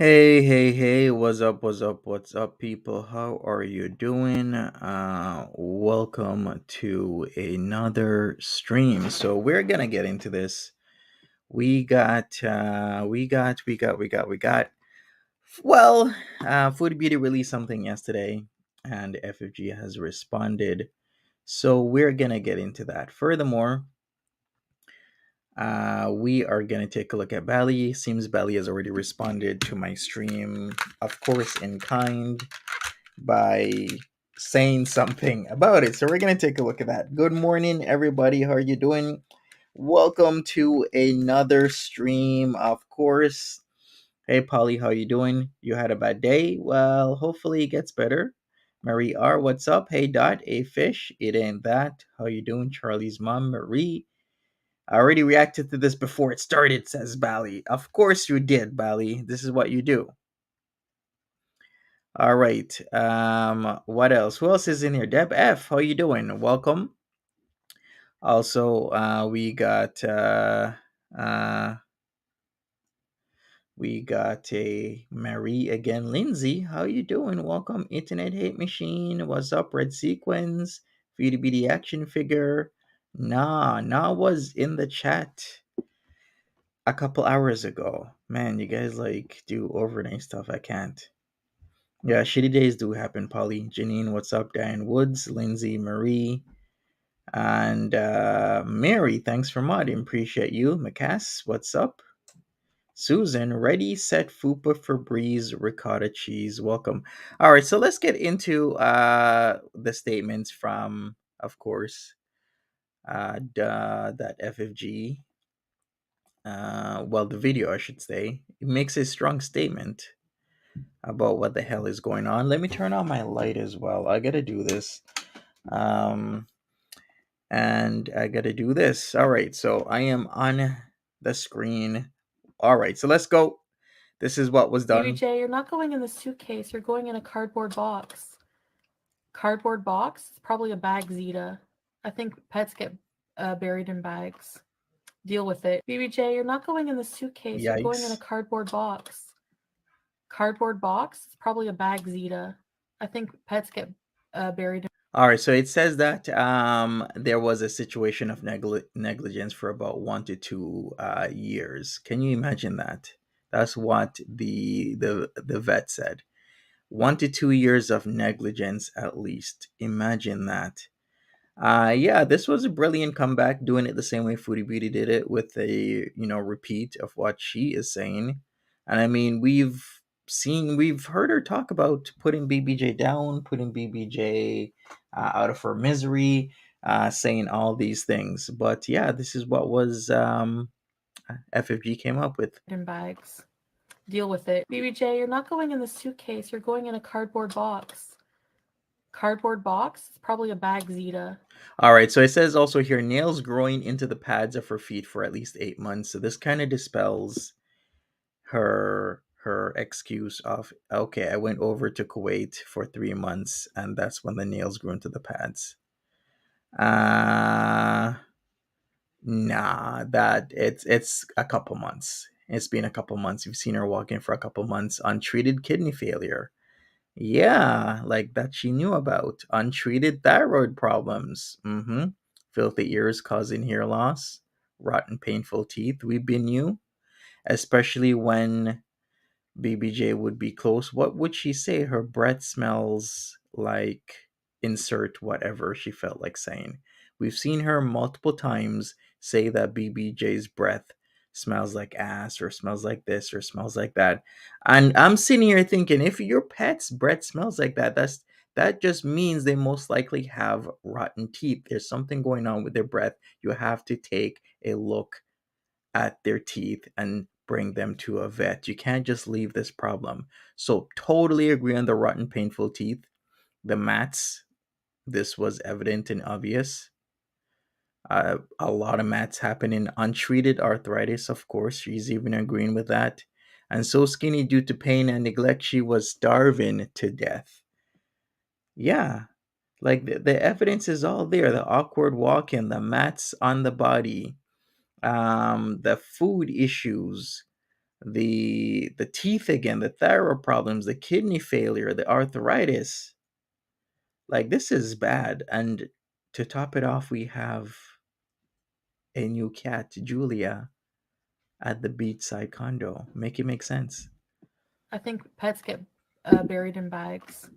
Hey, what's up, people? How are you doing? Welcome to another stream. So we're gonna get into this. We got. Well, Foodie Beauty released something yesterday, and FFG has responded. So we're gonna get into that. Furthermore, we are going to take a look at Bali. Seems Bali has already responded to my stream, of course, in kind by saying something about it. So we're going to take a look at that. Good morning, everybody. How are you doing? Welcome to another stream, of course. Hey, Polly, how you doing? You had a bad day? Well, hopefully it gets better. Marie R, what's up? Hey, Dot, a fish. It ain't that. How you doing? Charlie's mom, Marie. I already reacted to this before it started, says Bali. Of course you did, Bali. This is what you do. All right. What else? Who else is in here? Deb F, how you doing? Welcome. Also, uh we got a Marie again. Lindsay, how you doing? Welcome. Internet Hate Machine. What's up, Red Sequence? Foodie Beauty action figure. Nah was in the chat a couple hours ago. Man, you guys like do overnight stuff. I can't. Yeah, shitty days do happen, Polly. Janine, what's up? Diane Woods, Lindsay, Marie, and Mary, thanks for modding. Appreciate you. Macass, what's up? Susan, ready, set, fupa for breeze, ricotta cheese. Welcome. All right, so let's get into the statements from, of course, that FFG. Well, the video, I should say. It makes a strong statement about what the hell is going on. Let me turn on my light as well. I gotta do this. Um, and I gotta do this. All right, so I am on the screen. All right, so let's go. This is what was done. BBJ, you're not going in the suitcase. You're going in a cardboard box. Cardboard box? It's probably a bag, Zeta. I think pets get buried in bags. Deal with it. BBJ, you're not going in the suitcase. You're going in a Yikes. cardboard box. Cardboard box? It's probably a bag, Zeta. I think pets get buried in. All right, so it says that there was a situation of negligence for about 1 to 2 years. Can you imagine that? That's what the vet said. 1 to 2 years of negligence at least. Imagine that. Yeah, this was a brilliant comeback, doing it the same way Foodie Beauty did it, with a repeat of what she is saying. And I mean, we've heard her talk about putting BBJ down, putting BBJ out of her misery, saying all these things. But yeah, this is what was FFG came up with. In bags. Deal with it. BBJ, you're not going in the suitcase. You're going in a cardboard box. Cardboard box? It's probably a bag, Zeta. All right, so it says also here nails growing into the pads of her feet for at least 8 months. So this kind of dispels her excuse of, okay, I went over to Kuwait for 3 months and that's when the nails grew into the pads. Uh nah, that it's a couple months. It's been a couple months. You've seen her walking for a couple months. Untreated kidney failure. Yeah, like that she knew about. Untreated thyroid problems. Filthy ears causing hair loss. Rotten painful teeth. We've been you. Especially when BBJ would be close. What would she say? Her breath smells like insert whatever she felt like saying. We've seen her multiple times say that BBJ's breath smells like ass or smells like this or smells like that. And I'm sitting here thinking, if your pet's breath smells like that, that just means they most likely have rotten teeth. There's something going on with their breath. You have to take a look at their teeth and bring them to a vet. You can't just leave this problem. So, totally agree on the rotten, painful teeth. The mats, this was evident and obvious. A lot of mats happen in untreated arthritis, of course. She's even agreeing with that. And so skinny due to pain and neglect, she was starving to death. Yeah, like the evidence is all there. The awkward walking, the mats on the body, the food issues, the teeth again, the thyroid problems, the kidney failure, the arthritis. Like this is bad. And to top it off, we have a new cat, Julia, at the beachside condo. Make it make sense. I think pets get buried in bags.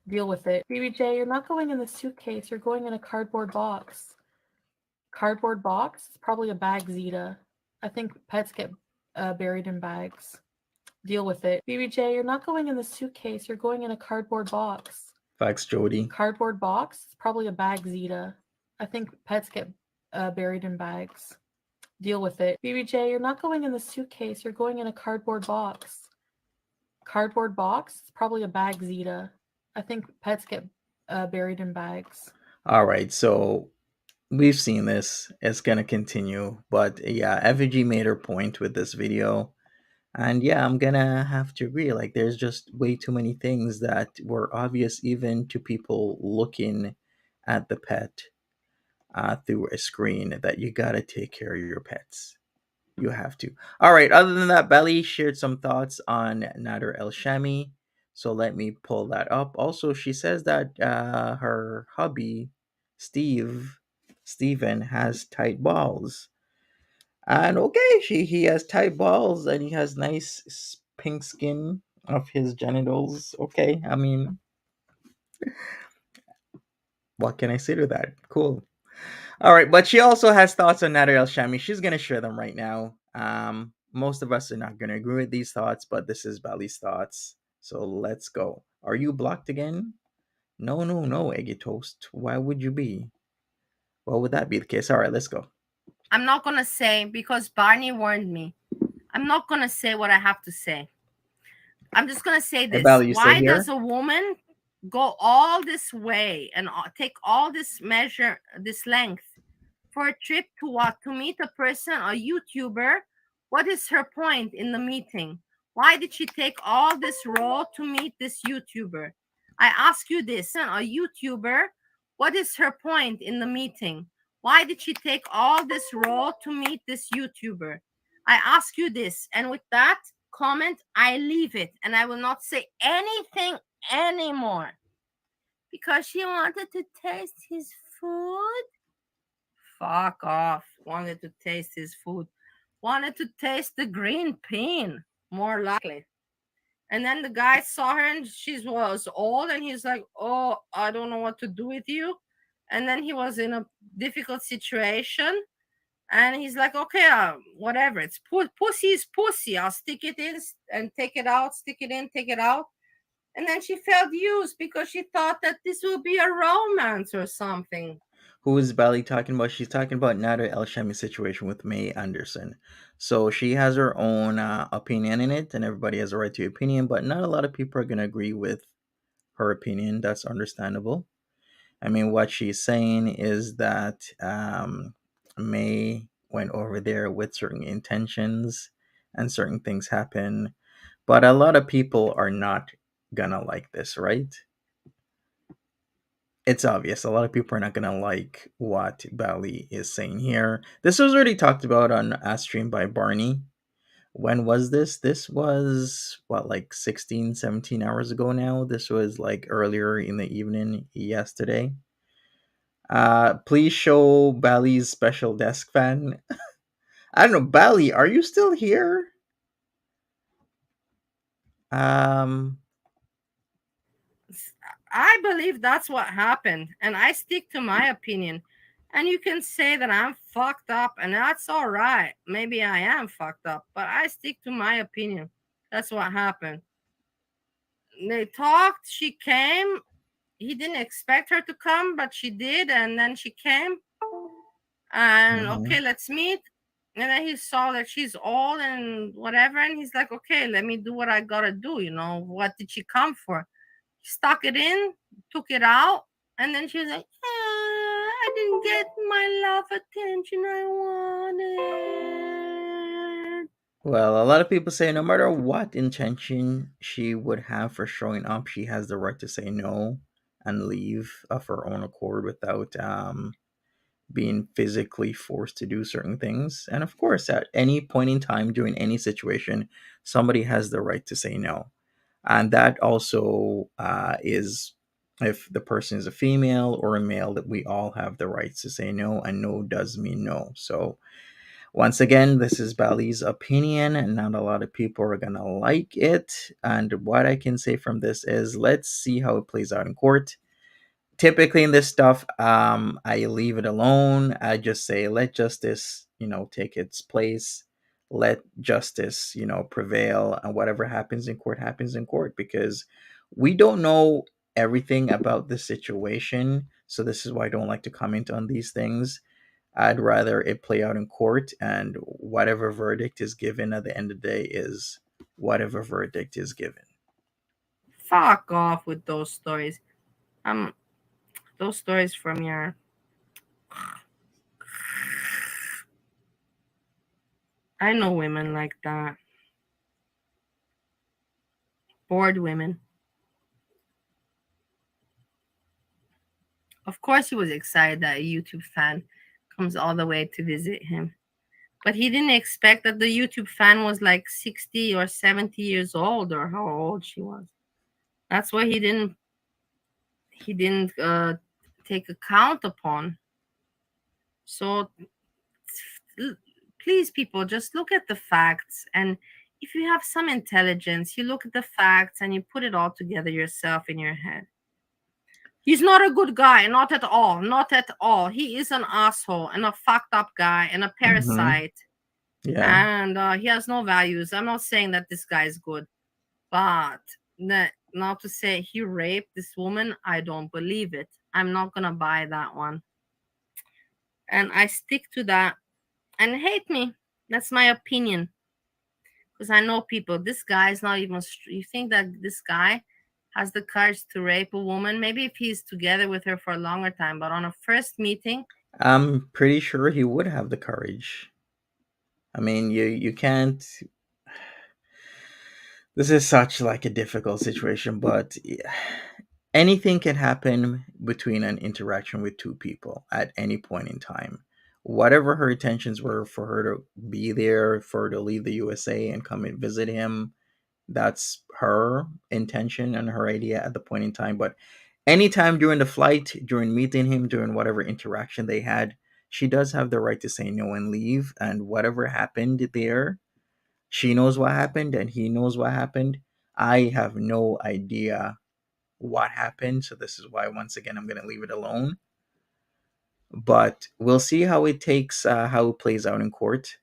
Deal with it. BBJ, you're not going in the suitcase. You're going in a cardboard box. Cardboard box? It's probably a bag, Zeta. I think pets get buried in bags. Deal with it. BBJ, you're not going in the suitcase. You're going in a cardboard box. Facts, Jody. Cardboard box? It's probably a bag, Zeta. I think pets get buried in bags. Deal with it. BBJ, you're not going in the suitcase. You're going in a cardboard box. Cardboard box? It's probably a bag, Zeta. I think pets get buried in bags. All right, so we've seen this. It's gonna continue, but yeah, FFG made her point with this video, and yeah, I'm gonna have to agree. Like, there's just way too many things that were obvious even to people looking at the pet through a screen that you gotta take care of your pets. You have to. All right. Other than that, Belly shared some thoughts on Nader El Shamy. So let me pull that up. Also, she says that her hubby, Steven, has tight balls. And okay, he has tight balls and he has nice pink skin of his genitals. Okay, I mean, what can I say to that? Cool. All right, but she also has thoughts on Nader El Shamy. She's gonna share them right now. Most of us are not gonna agree with these thoughts, but this is Bali's thoughts. So let's go. Are you blocked again? No, no, no, Eggy Toast. Why would you be? Why would that be the case? All right, let's go. I'm not gonna say because Barney warned me. I'm not gonna say what I have to say. I'm just gonna say Hey, this. Bali, you still Why here? does a woman go all this way and take all this measure, this length for a trip to what? To meet a person, a YouTuber? What is her point in the meeting? Why did she take all this road to meet this YouTuber? I ask you this, a YouTuber, what is her point in the meeting? Why did she take all this road to meet this YouTuber? I ask you this, and with that comment, I leave it, and I will not say anything anymore. Because she wanted to taste his food? Fuck off. Wanted to taste his food. Wanted to taste the green bean, more likely. And then the guy saw her and she was old and he's like, oh, I don't know what to do with you. And then he was in a difficult situation and he's like, okay, whatever. It's pussy is pussy. I'll stick it in and take it out, stick it in, take it out. And then she felt used because she thought that this will be a romance or something. Who is Bali talking about? She's talking about Nader El Shamy situation with May Anderson. So she has her own opinion in it, and everybody has a right to opinion, but not a lot of people are going to agree with her opinion. That's understandable. I mean, what she's saying is that May went over there with certain intentions and certain things happen. But a lot of people are not gonna like this, right? It's obvious. A lot of people are not gonna like what Bali is saying here. This was already talked about on a stream by Barney. When was this? This was what, like 16, 17 hours ago now? This was like earlier in the evening yesterday. Please show Bali's special desk fan. I don't know, Bali, are you still here? Um, I believe that's what happened, and I stick to my opinion. And you can say that I'm fucked up, and that's all right. Maybe I am fucked up, but I stick to my opinion. That's what happened. They talked, she came. He didn't expect her to come, but she did, and then she came. And okay, let's meet. And then he saw that she's old and whatever, and he's like, okay, let me do what I gotta do. You know, what did she come for? He stuck it in, took it out, and then she was like, I didn't get my love attention I wanted. Well, a lot of people say no matter what intention she would have for showing up, she has the right to say no and leave of her own accord without being physically forced to do certain things. And of course, at any point in time during any situation, somebody has the right to say no. And that also is, if the person is a female or a male, that we all have the rights to say no, and no does mean no. So once again, this is Bali's opinion, and not a lot of people are gonna like it. And what I can say from this is, let's see how it plays out in court. Typically in this stuff, I leave it alone. I just say, let justice, take its place. Let justice, prevail, and whatever happens in court, because we don't know everything about the situation. So this is why I don't like to comment on these things. I'd rather it play out in court, and whatever verdict is given at the end of the day is whatever verdict is given. Fuck off with those stories. Those stories from your. I know women like that. Bored women. Of course, he was excited that a YouTube fan comes all the way to visit him. But he didn't expect that the YouTube fan was like 60 or 70 years old, or how old she was. That's what he didn't take account upon. So please, people, just look at the facts, and if you have some intelligence, you look at the facts and you put it all together yourself in your head. He's not a good guy, not at all, not at all. He is an asshole and a fucked up guy and a Mm-hmm. parasite, Yeah. and he has no values. I'm not saying that this guy is good, but now to say he raped this woman, I don't believe it. I'm not gonna buy that one, and I stick to that. And hate me, that's my opinion, because I know people. This guy is not even. You think that this guy has the courage to rape a woman? Maybe if he's together with her for a longer time, but on a first meeting. I'm pretty sure he would have the courage. I mean, you can't. This is such like a difficult situation, but anything can happen between an interaction with two people at any point in time. Whatever her intentions were for her to be there, for her to leave the USA and come and visit him, that's her intention and her idea at the point in time. But anytime during the flight, during meeting him, during whatever interaction they had, she does have the right to say no and leave. And whatever happened there, she knows what happened and he knows what happened. I have no idea what happened. So this is why, once again, I'm going to leave it alone. But we'll see how it plays out in court.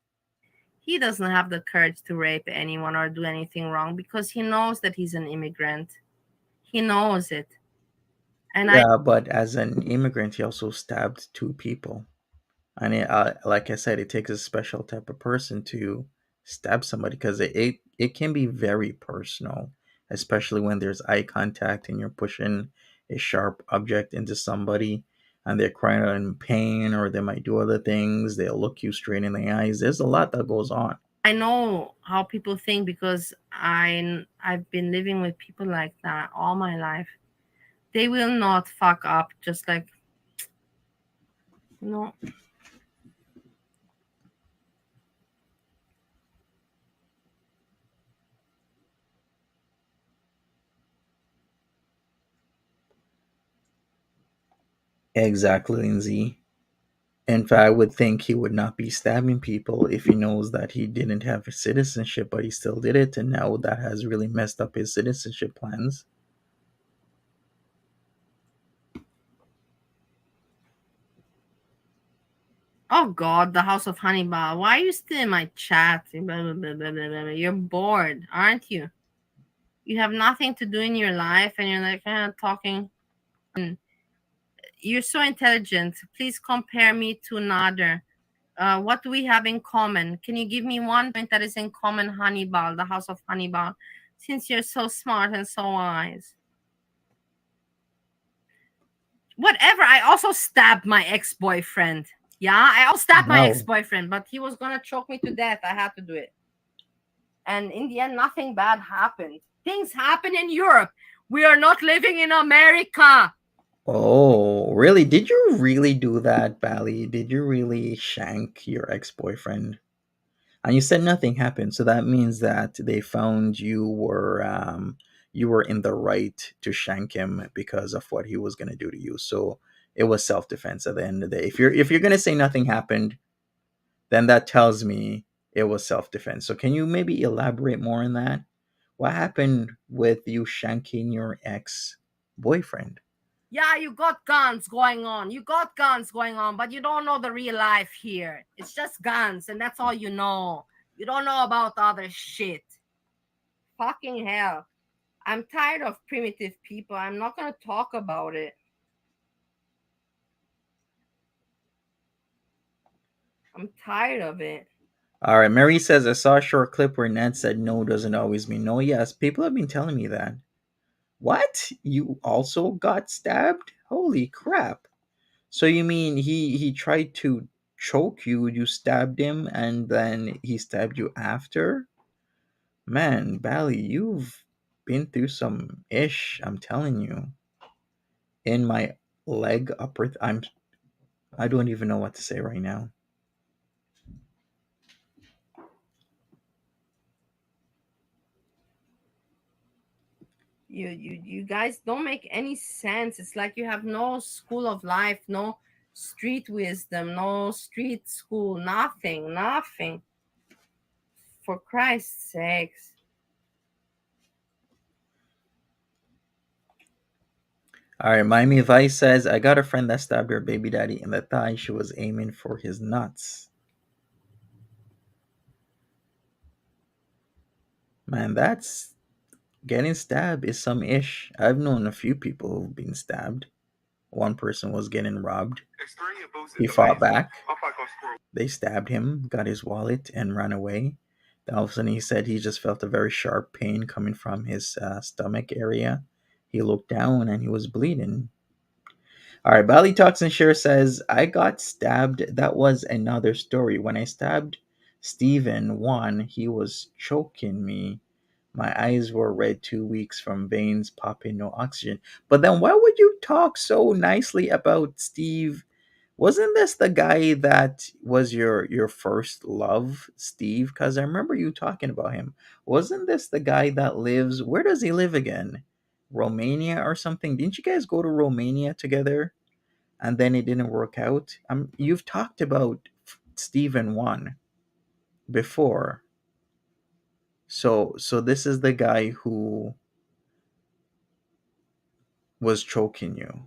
He doesn't have the courage to rape anyone or do anything wrong because he knows that he's an immigrant. He knows it. And Yeah, but as an immigrant, he also stabbed two people. And like I said, it takes a special type of person to stab somebody, because it can be very personal, especially when there's eye contact and you're pushing a sharp object into somebody and they're crying out in pain, or they might do other things. They'll look you straight in the eyes. There's a lot that goes on. I know how people think because I've been living with people like that all my life. They will not fuck up just like no. Exactly, Lindsay. In fact, I would think he would not be stabbing people if he knows that he didn't have citizenship, but he still did it, and now that has really messed up his citizenship plans. Oh God, the House of Honeyball. Why are you still in my chat? Blah, blah, blah, blah, blah, blah. You're bored, aren't you? You have nothing to do in your life, and you're like talking. You're so intelligent. Please compare me to Nader. What do we have in common? Can you give me one point that is in common, Honeyball, the House of Honeyball, since you're so smart and so wise? Whatever. I also stabbed my ex-boyfriend. Yeah, I also stabbed my Wow. ex-boyfriend, but he was gonna choke me to death. I had to do it. And in the end, nothing bad happened. Things happen in Europe. We are not living in America. Oh, really? Did you really do that, Bally? Did you really shank your ex-boyfriend? And you said nothing happened, so that means that they found you were in the right to shank him because of what he was gonna do to you. So it was self-defense at the end of the day. If you're gonna say nothing happened, then that tells me it was self-defense. So can you maybe elaborate more on that? What happened with you shanking your ex-boyfriend? Yeah, you got guns going on. You got guns going on, but you don't know the real life here. It's just guns, and that's all you know. You don't know about other shit. Fucking hell. I'm tired of primitive people. I'm not gonna talk about it. I'm tired of it. All right, Mary says I saw a short clip where Ned said no doesn't always mean no. Yes, people have been telling me that. What? You also got stabbed? Holy crap. So you mean he tried to choke you, you stabbed him, and then he stabbed you after? Man, Bally, you've been through some ish, I'm telling you. In my leg upper I don't even know what to say right now. You guys don't make any sense. It's like you have no school of life, no street wisdom, no street school, nothing. For Christ's sakes. All right, Miami Vice says I got a friend that stabbed her baby daddy in the thigh. She was aiming for his nuts. Man, that's getting stabbed is some ish. I've known a few people who've been stabbed. One person was getting robbed. He fought back. They stabbed him, got his wallet, and ran away. Then all of a sudden, he said he just felt a very sharp pain coming from his stomach area. He looked down and he was bleeding. All right, Bali Talks and Share says, I got stabbed. That was another story. When I stabbed Steven, one, he was choking me. My eyes were red 2 weeks from veins popping, no oxygen. But then why would you talk so nicely about Steve? Wasn't this the guy that was your first love, Steve? Because I remember you talking about him. Wasn't this the guy that lives? Where does he live again? Romania or something? Didn't you guys go to Romania together? And then it didn't work out. You've talked about Steven one before. So this is the guy who was choking you.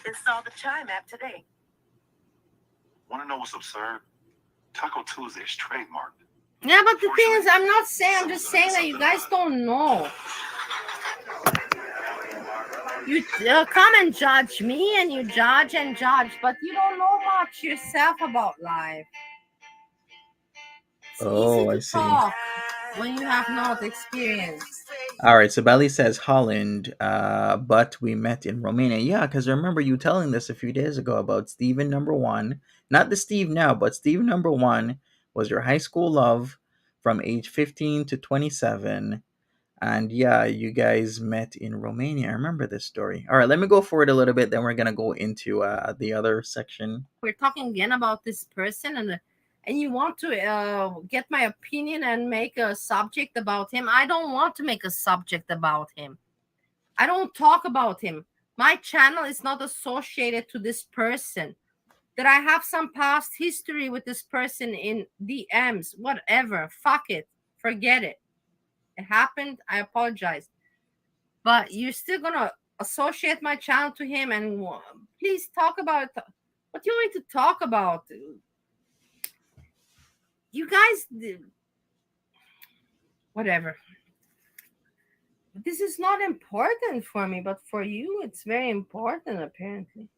Install the Chime app today. Want to know what's absurd? Taco Tuesday is trademarked. Yeah, but the thing is, I'm just saying that you guys don't know. You come and judge me, and you judge and judge, but you don't know much yourself about life. It's easy I to see. talk when you have not experience. All right, so Belly says Holland, but we met in Romania. Yeah, because I remember you telling this a few days ago about Steven number one. Not the Steve now, but Steve number one was your high school love from age 15 to 27. And yeah, you guys met in Romania. I remember this story. All right, let me go forward a little bit. Then we're going to go into the other section. We're talking again about this person, and you want to get my opinion and make a subject about him. I don't want to make a subject about him. I don't talk about him. My channel is not associated to this person. That I have some past history with this person in DMs, whatever. Fuck it. Forget it. It happened. I apologize. But you're still going to associate my channel to him, and please talk about it. What do you want to talk about? You guys, whatever. This is not important for me, but for you, it's very important, apparently.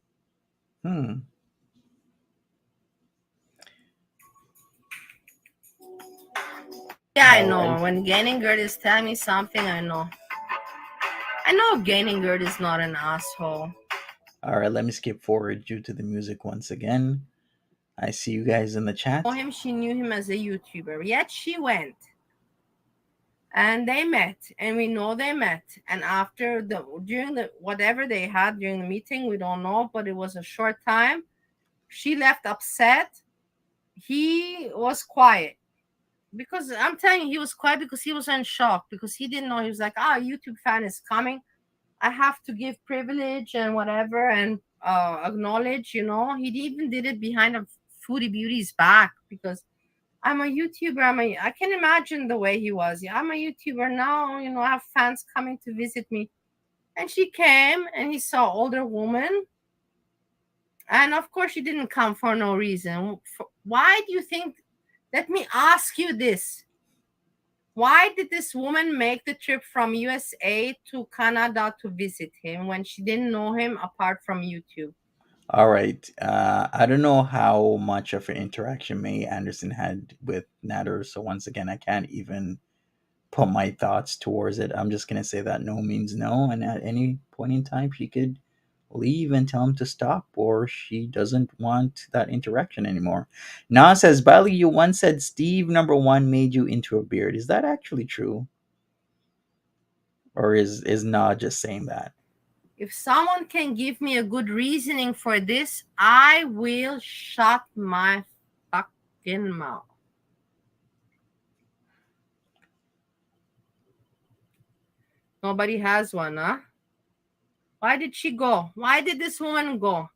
Yeah, I know. When Gaining Gird is telling me something, I know. I know Gaining Gird is not an asshole. All right, let me skip forward due to the music once again. I see you guys in the chat. She knew him as a YouTuber, yet she went and they met, and we know they met. And after during the whatever they had during the meeting, we don't know, but it was a short time. She left upset. He was quiet, because I'm telling you, he was quiet because he was in shock, because he didn't know. He was like, YouTube fan is coming, I have to give privilege and whatever, and acknowledge, he even did it behind a Foodie Beauty's back, because I'm a YouTuber. I can imagine the way he was. Yeah, I'm a YouTuber now. I have fans coming to visit me. And she came, and he saw older woman. And of course, she didn't come for no reason. Why do you think? Let me ask you this. Why did this woman make the trip from USA to Canada to visit him when she didn't know him apart from YouTube? All right. I don't know how much of an interaction May Anderson had with Nader, so once again, I can't even put my thoughts towards it. I'm just gonna say that no means no, and at any point in time, she could leave and tell him to stop, or she doesn't want that interaction anymore. Na says, Bali, you once said Steve number one made you into a beard. Is that actually true? Or is Na just saying that? If someone can give me a good reasoning for this, I will shut my fucking mouth. Nobody has one, huh? Why did she go? Why did this woman go?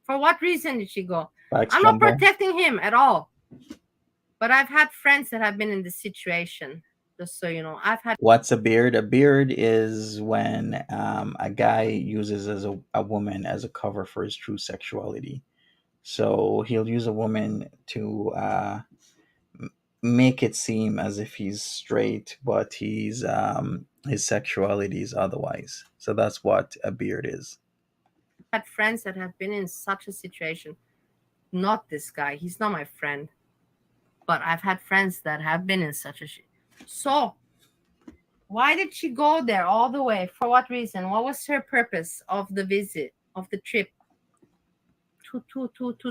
For what reason did she go? Facts I'm not Jumbo. protecting him at all. But I've had friends that have been in this situation. Just so you know, I've had. What's a beard? A beard is when a guy uses a woman as a cover for his true sexuality. So he'll use a woman to make it seem as if he's straight, but his sexuality is otherwise. So that's what a beard is. Had friends that have been in such a situation. Not this guy. He's not my friend. But I've had friends that have been in such a So, why did she go there all the way? For what reason? What was her purpose of the visit, of the trip? To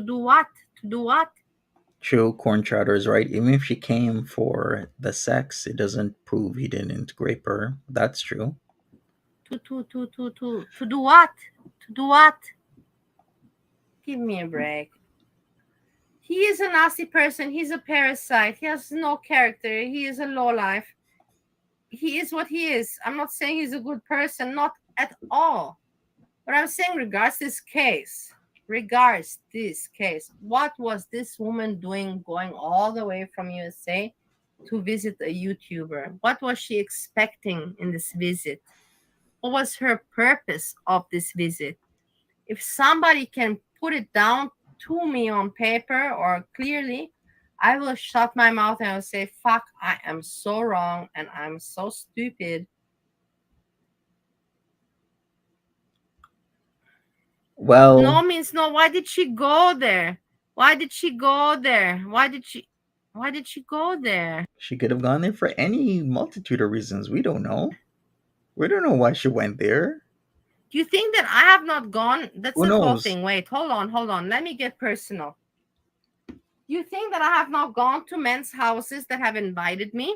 do what? To do what? True, Corn Chowder is right. Even if she came for the sex, it doesn't prove he didn't grape her. That's true. To do what? To do what? Give me a break. He is a nasty person. He's a parasite. He has no character. He is a lowlife. He is what he is. I'm not saying he's a good person, not at all. But I'm saying regards this case, what was this woman doing going all the way from USA to visit a YouTuber? What was she expecting in this visit? What was her purpose of this visit? If somebody can put it down to me on paper or clearly, I will shut my mouth and I will say, fuck, I am so wrong and I'm so stupid. Well, No means no. Why did she go there? Why did she go there? Why did she go there? she could have gone there for any multitude of reasons. We don't know. We don't know why she went there. Do you think that I have not gone? That's Who the whole knows? thing. Wait, hold on. Let me get personal. Do you think that I have not gone to men's houses that have invited me?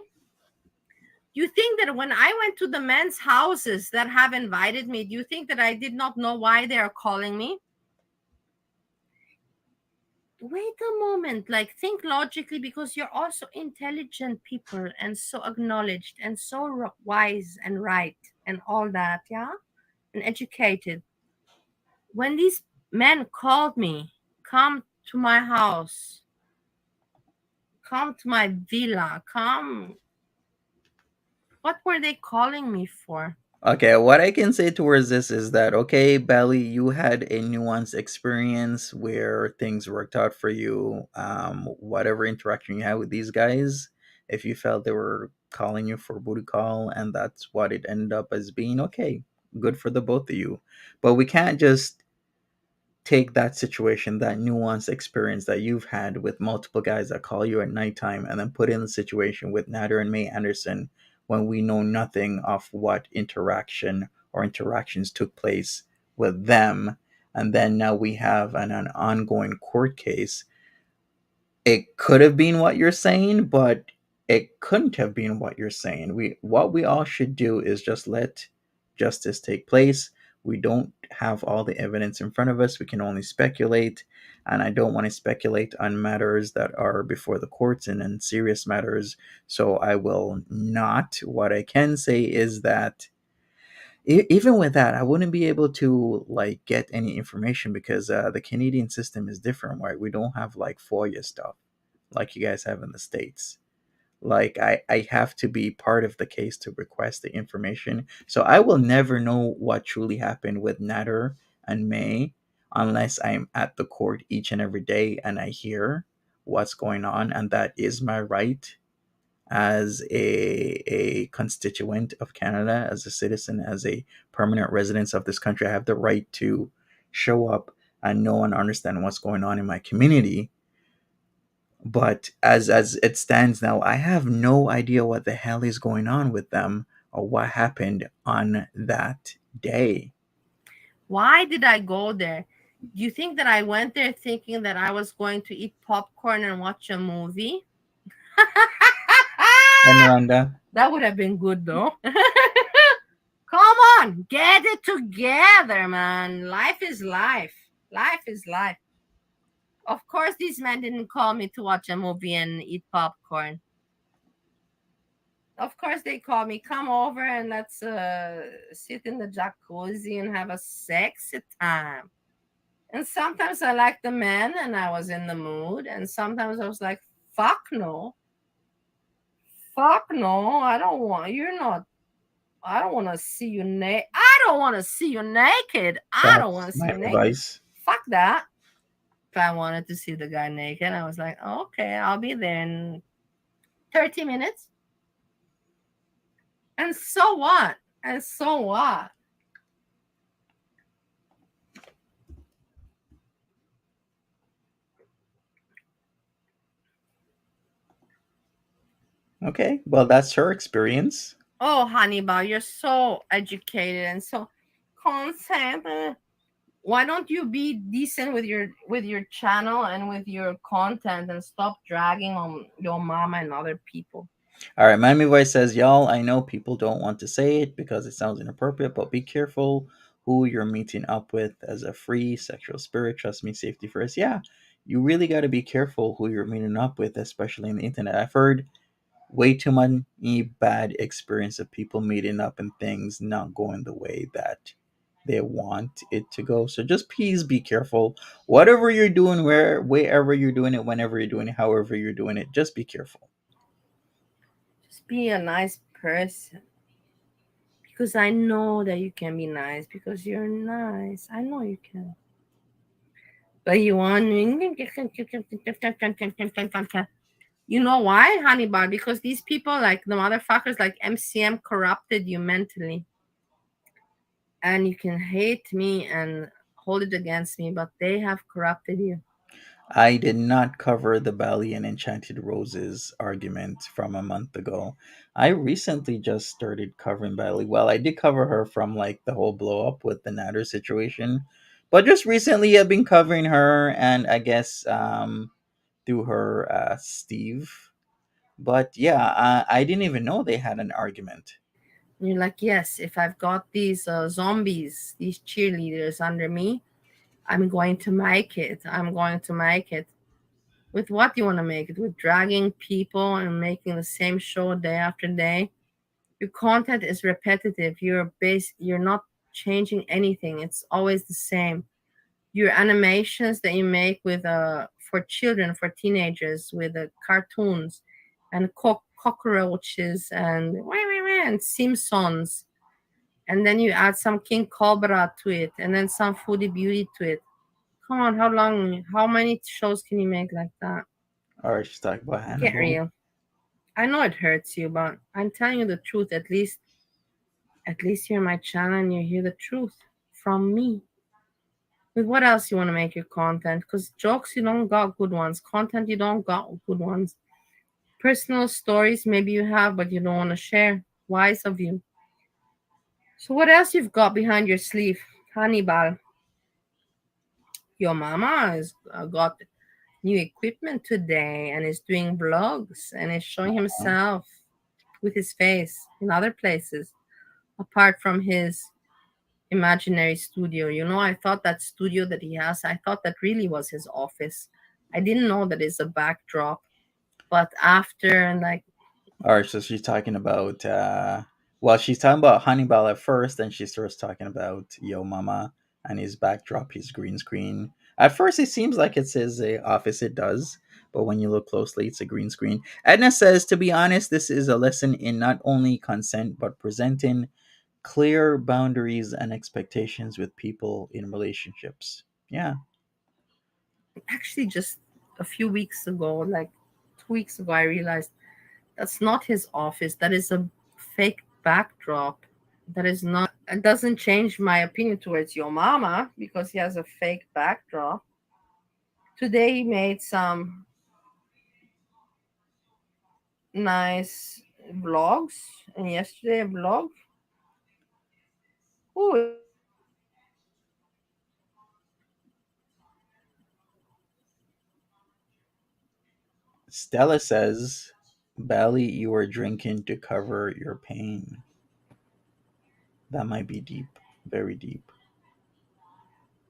Do you think that when I went to the men's houses that have invited me, do you think that I did not know why they are calling me? Wait a moment, like think logically, because you're also intelligent people and so acknowledged and so wise and right and all that, yeah, and educated. When these men called me, come to my house, come to my villa, come, what were they calling me for? Okay, what I can say towards this is that, okay, Belly, you had a nuanced experience where things worked out for you. Whatever interaction you had with these guys, if you felt they were calling you for a booty call and that's what it ended up as being, okay, good for the both of you. But we can't just take that situation, that nuanced experience that you've had with multiple guys that call you at nighttime, and then put in the situation with Nader and May Anderson when we know nothing of what interaction or interactions took place with them. And then now we have an ongoing court case. It could have been what you're saying, but it couldn't have been what you're saying. What we all should do is just let justice take place. We don't have all the evidence in front of us. We can only speculate, and I don't want to speculate on matters that are before the courts and in serious matters. So I will not. What I can say is that even with that, I wouldn't be able to like get any information because the Canadian system is different, right? We don't have like FOIA stuff like you guys have in the States. Like I have to be part of the case to request the information. So I will never know what truly happened with Nader and May unless I'm at the court each and every day and I hear what's going on, and that is my right as a constituent of Canada, as a citizen, as a permanent resident of this country. I have the right to show up and know and understand what's going on in my community. But as it stands now, I have no idea what the hell is going on with them or what happened on that day. Why did I go there? Do you think that I went there thinking that I was going to eat popcorn and watch a movie? And Miranda, That would have been good though. Come on, get it together, man. Life is life. Life is life. Of course, these men didn't call me to watch a movie and eat popcorn. Of course, they called me, come over and let's sit in the jacuzzi and have a sexy time. And sometimes I liked the men and I was in the mood. And sometimes I was like, fuck no. Fuck no. I don't want, you're not, I don't want to see you naked. I don't want to see you naked. I don't want to that's see my you naked. advice. Fuck that. If I wanted to see the guy naked, I was like, okay, I'll be there in 30 minutes. And so what? And so what? Okay, well, that's her experience. Oh, Hannibal, you're so educated and so content. Why don't you be decent with your channel and with your content and stop dragging on your mama and other people? All right, Miami Vice says, y'all, I know people don't want to say it because it sounds inappropriate, but be careful who you're meeting up with as a free sexual spirit. Trust me, safety first. Yeah, you really got to be careful who you're meeting up with, especially on the internet. I've heard way too many bad experience of people meeting up and things not going the way that they want it to go. So just please be careful. Whatever you're doing, wherever you're doing it, whenever you're doing it, however you're doing it, just be careful. Just be a nice person. Because I know that you can be nice because you're nice. I know you can. But you want, you know why, Hannibal? Because these people, like the motherfuckers like MCM, corrupted you mentally. And you can hate me and hold it against me, but they have corrupted you. I did not cover the Bali and Enchanted Roses argument from a month ago. I recently just started covering Bali. Well, I did cover her from like the whole blow up with the Nader situation, but just recently I've been covering her, and I guess through her Steve. But yeah, I didn't even know they had an argument. And you're like, yes, if I've got these zombies, these cheerleaders under me, I'm going to make it. I'm going to make it. With what do you want to make it? With dragging people and making the same show day after day? Your content is repetitive. You're not changing anything. It's always the same. Your animations that you make with for children, for teenagers, with cartoons and cockroaches and Simpsons, and then you add some King Cobra to it, and then some Foodie Beauty to it. Come on, how long? How many shows can you make like that? All right, she's talking about Get Hannibal. real. I know it hurts you, but I'm telling you the truth. At least you're my channel and you hear the truth from me. With what else you want to make your content? Because jokes, you don't got good ones. Content, you don't got good ones. Personal stories, maybe you have, but you don't want to share. Wise of you. So what else you've got behind your sleeve, Hannibal? Your mama has got new equipment today and is doing vlogs and is showing himself with his face in other places apart from his imaginary studio. I thought that studio that he has, I thought that really was his office. I didn't know that it's a backdrop. But after, like, All right, so she's talking about well, she's talking about Hannibal at first, then she starts talking about Yo Mama and his backdrop, his green screen. At first, it seems like it's his office. It does, but when you look closely, it's a green screen. Edna says, to be honest, this is a lesson in not only consent but presenting clear boundaries and expectations with people in relationships. Yeah, actually, just a few weeks ago, like 2 weeks ago, I realized that's not his office. That is a fake backdrop. That is not, it doesn't change my opinion towards your mama because he has a fake backdrop. Today he made some nice vlogs, and yesterday a vlog. Oh, Stella says, Bali, you are drinking to cover your pain. That might be deep, very deep.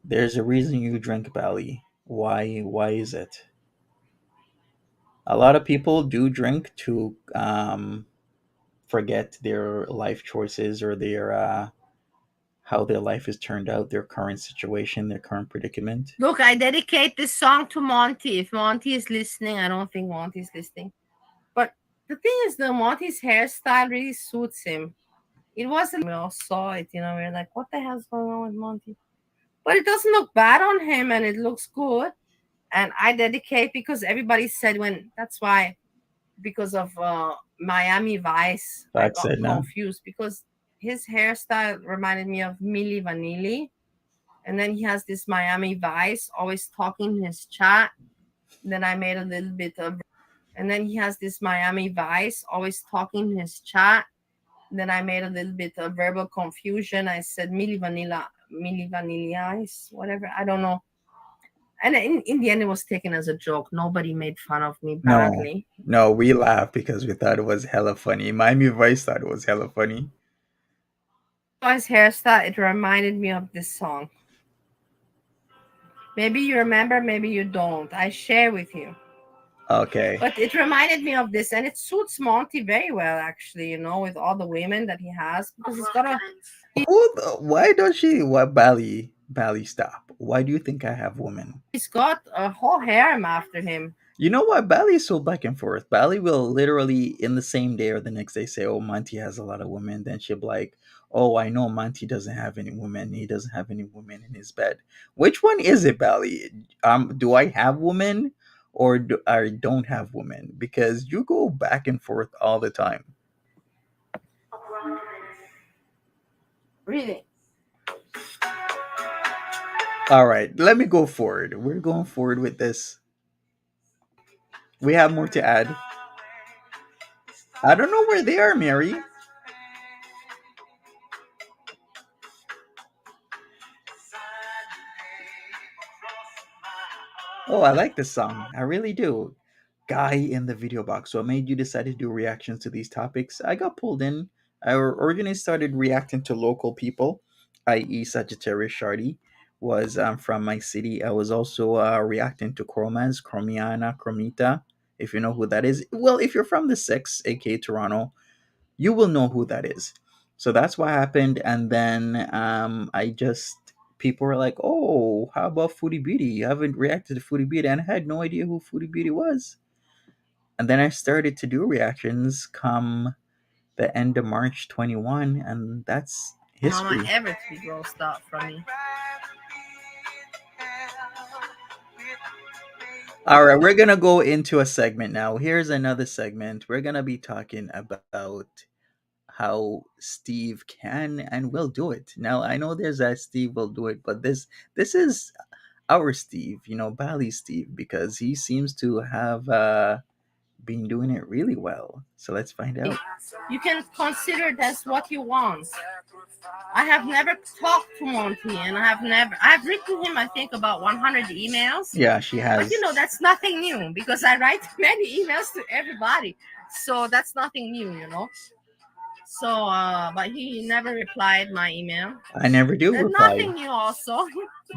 There's a reason you drink Bali. Why? Why is it? A lot of people do drink to forget their life choices or their how their life has turned out, their current situation, their current predicament. look, I dedicate this song to Monty. If Monty is listening, I don't think Monty is listening. But the thing is, the Monty's hairstyle really suits him. It wasn't, we all saw it, we were like, what the hell's going on with Monty? But it doesn't look bad on him and it looks good. And I dedicate because everybody said when, that's why, because of Miami Vice, I Fact got said no. confused because his hairstyle reminded me of Milli Vanilli. And then he has this Miami Vice, always talking in his chat. Then I made a little bit of, and then he has this Miami Vice, always talking in his chat. Then I made a little bit of verbal confusion. I said Milli Vanilli Ice, whatever. I don't know. And in the end, it was taken as a joke. Nobody made fun of me No, badly. no, we laughed because we thought it was hella funny. Miami Vice thought it was hella funny. His hairstyle, it reminded me of this song. Maybe you remember, maybe you don't. I share with you. Okay. But it reminded me of this, and it suits Monty very well, actually, with all the women that he has, because he's got a. Why don't she? What Bali? Bali, stop. Why do you think I have women? He's got a whole harem after him. You know what? Bali is so back and forth. Bali will literally in the same day or the next day say, "Oh, Monty has a lot of women." Then she'll be like, "Oh, I know Monty doesn't have any women. He doesn't have any women in his bed." Which one is it, Bali? Do I have women or do I don't have women? Because you go back and forth all the time. Really? All right, let me go forward. We're going forward with this. We have more to add. I don't know where they are, Mary. Oh, I like this song. I really do. Guy in the video box. What made you decide to do reactions to these topics? I got pulled in. I originally started reacting to local people, i.e., Sagittarius Shardy was from my city. I was also reacting to Chromas, Chromiana, Chromita, if you know who that is. Well, if you're from the six, aka Toronto, you will know who that is. So that's what happened. And then I just, people were like, oh, how about Foodie Beauty? You haven't reacted to Foodie Beauty. And I had no idea who Foodie Beauty was. And then I started to do reactions come the end of March 21. And that's Mama history. ever to be grossed out from me. All right, we're going to go into a segment now. Here's another segment. We're going to be talking about how Steve can and will do it. Now I know there's that Steve will do it, but this is our Steve, Bali Steve, because he seems to have been doing it really well. So let's find out. You can consider that's what you want. I have never talked to Monty, and I've written him, I think, about 100 emails. Yeah, she But has. that's nothing new because I write many emails to everybody. So that's nothing new. So, but he never replied my email. I never do reply. Nothing new, also.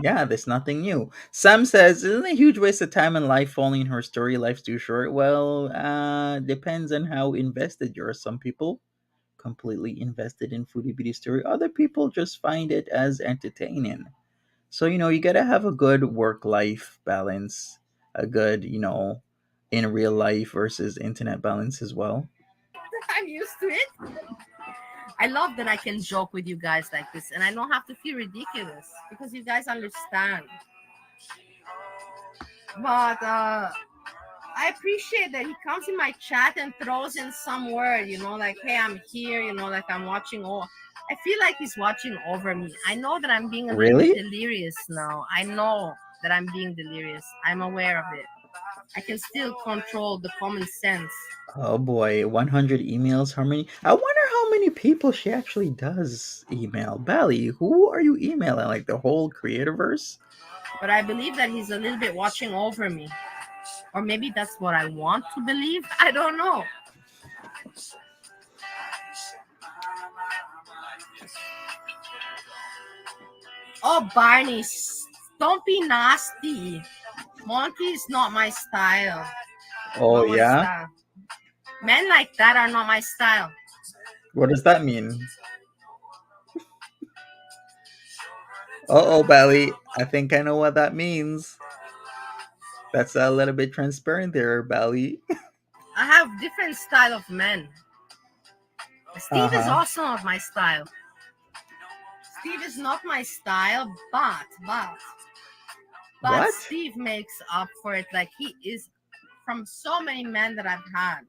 Yeah, there's nothing new. Sam says, isn't it a huge waste of time and life following her story? Life's too short. Well, depends on how invested you are. Some people completely invested in Foodie Beauty story. Other people just find it as entertaining. So, you gotta have a good work life balance, a good, in real life versus internet balance as well. I'm used to it. I love that I can joke with you guys like this, and I don't have to feel ridiculous because you guys understand. But I appreciate that he comes in my chat and throws in some word, like, hey, I'm here, like I'm watching all. I feel like he's watching over me. I know that I'm being a little bit Really? delirious now. I know that I'm being delirious. I'm aware of it. I can still control the common sense. Oh boy, 100 emails. How many? I wonder how many people she actually does email. Bally, who are you emailing? Like the whole creatorverse? But I believe that he's a little bit watching over me. Or maybe that's what I want to believe. I don't know. Oh, Barney, don't be nasty. Monty is not my style. Oh, Not my yeah? style. Men like that are not my style. What does that mean? Oh, Bally, I think I know what that means. That's a little bit transparent there, Bally. I have different style of men. Uh Steve is huh. also not my style. Steve is not my style, but What? Steve makes up for it. Like, he is from so many men that I've had.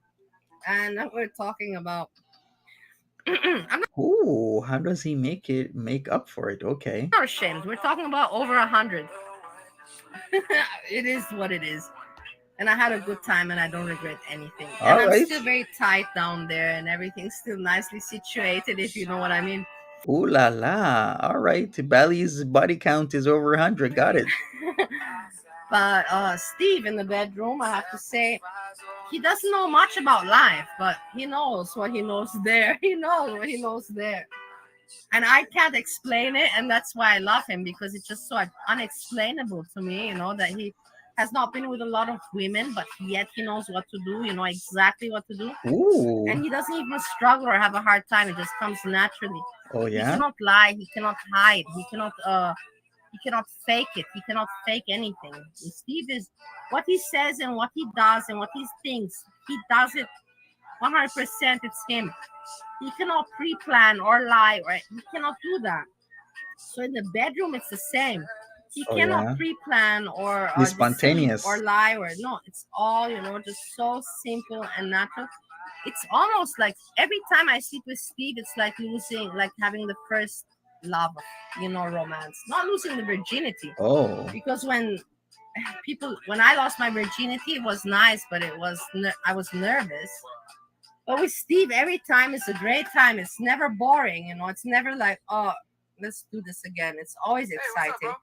And we're talking about I'm Ooh, how does he make up for it? Okay. not ashamed. We're talking about over 100. It is what it is. And I had a good time and I don't regret anything. And All I'm right. still very tight down there and everything's still nicely situated, if you know what I mean. Ooh la la. All right. Bally's body count is over 100. Got it. But Steve in the bedroom, I have to say, he doesn't know much about life, but he knows what he knows there. He knows what he knows there. And I can't explain it, and that's why I love him, because it's just so unexplainable to me, that he has not been with a lot of women, but yet he knows what to do, exactly what to do. Ooh. And he doesn't even struggle or have a hard time. It just comes naturally. Oh He yeah. cannot lie, he cannot hide, he cannot fake it. He cannot fake anything. And Steve is what he says and what he does and what he thinks. He does it 100%. It's him. He cannot pre-plan or lie, or he cannot do that. So in the bedroom, it's the same. He Oh cannot yeah. pre-plan or He's deceive or spontaneous. lie, or no. It's all just so simple and natural. It's almost like every time I sleep with Steve, it's like having the first love, romance. Not losing the virginity, Oh. because when I lost my virginity, it was nice, but I was nervous. But with Steve, every time is a great time. It's never boring, It's never like, oh, let's do this again. It's always exciting.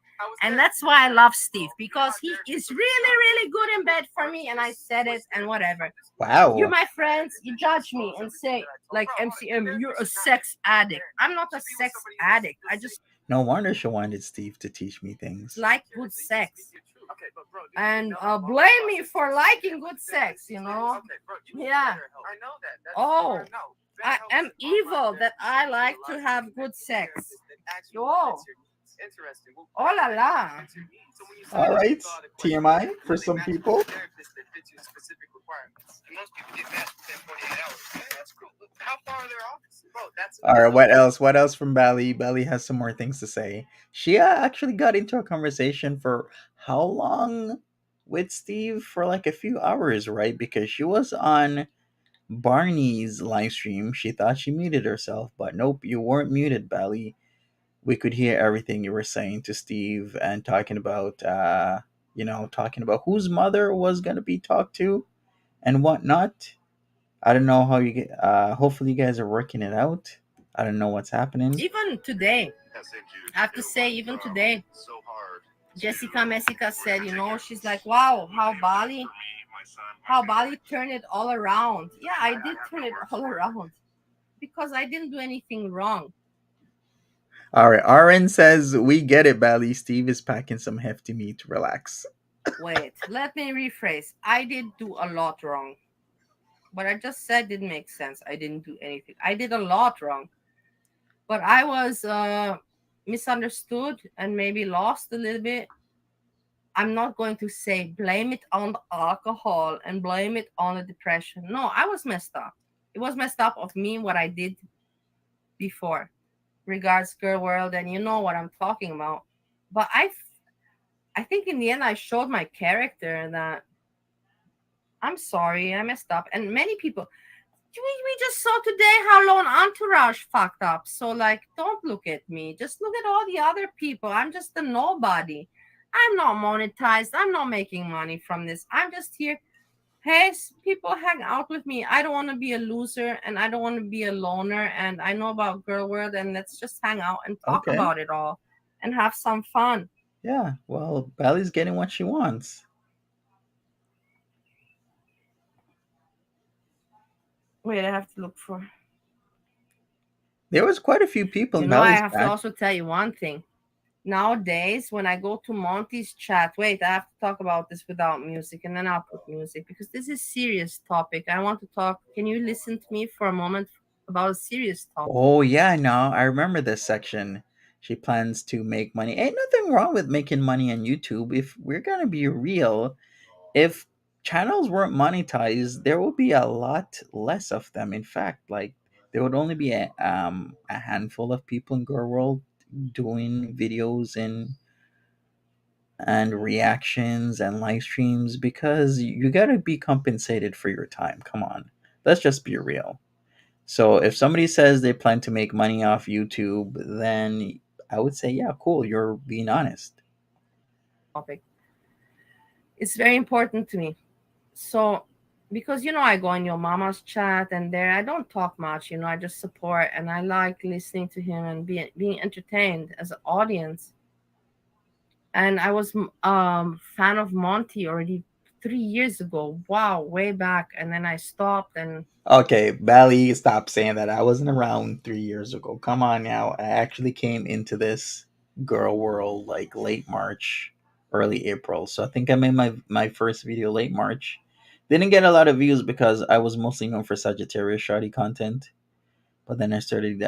And that's why I love Steve, because he is really, really good in bed for me. And I said it, and whatever. You're Wow. my friends. You judge me and say, like, MCM, you're a sex addict. I'm not a sex addict. I just No wonder she wanted Steve to teach me things. like good sex. And blame me for liking good sex, Yeah. Oh, I am evil that I like to have good sex. Oh, oh la la. All right. TMI for some people. All right. What else? What else from Bally? Bally has some more things to say. She actually got into a conversation for how long with Steve for like a few hours, right? Because she was on Barney's live stream. She thought she muted herself, but nope, you weren't muted, Bally. We could hear everything you were saying to Steve and talking about whose mother was gonna be talked to and whatnot. I don't know how you get. Hopefully, you guys are working it out. I don't know what's happening. Even today, Has said you I have to feel say, like, even today, so hard Jessica to Messica said, you know, protect she's like, wow, how for Bali, me, my son, my how family. Bali turned it all around. Yeah, I did have turn no it words all for it. around because I didn't do anything wrong. All right, RN says we get it, Bally. Steve is packing some hefty meat. Relax. Wait, let me rephrase. I did do a lot wrong. What I just said didn't make sense. I didn't do anything. I did a lot wrong. But I was misunderstood and maybe lost a little bit. I'm not going to say blame it on the alcohol and blame it on the depression. No, I was messed up. It was messed up of me what I did before, regards girl world, and you know what I'm talking about. But I think in the end I showed my character that I'm sorry, I messed up, and many people. We just saw today how Lone Entourage fucked up. So like, don't look at me. Just look at all the other people. I'm just a nobody. I'm not monetized. I'm not making money from this. I'm just here. Hey, people hang out with me. I don't want to be a loser and I don't want to be a loner. And I know about girl world and let's just hang out and talk Okay. about it all and have some fun. Yeah. Well, Bally's getting what she wants. Wait, I have to look for. There was quite a few people You in know, I Bally's have to chat. also tell you one thing. Nowadays, when I go to Monty's chat, wait, I have to talk about this without music and then I'll put music because this is serious topic. I want to talk. Can you listen to me for a moment about a serious topic? Oh yeah, no, I remember this section. She plans to make money. Ain't nothing wrong with making money on YouTube. If we're gonna be real, if channels weren't monetized, there would be a lot less of them. In fact, like there would only be a handful of people in Girl World doing videos and reactions and live streams because you got to be compensated for your time. Come on. Let's just be real. So if somebody says they plan to make money off YouTube, then I would say, yeah, cool, you're being honest. It's very important to me. So, because you know, I go in your mama's chat and there I don't talk much, you know, I just support and I like listening to him and being entertained as an audience. And I was fan of Monty already 3 years ago. Wow, way back. And then I stopped and Okay, Bally, stop saying that. I wasn't around 3 years ago. Come on now. I actually came into this girl world like late March, early April. So I think I made my first video late March. Didn't get a lot of views because I was mostly known for Sagittarius shoddy content. But then I started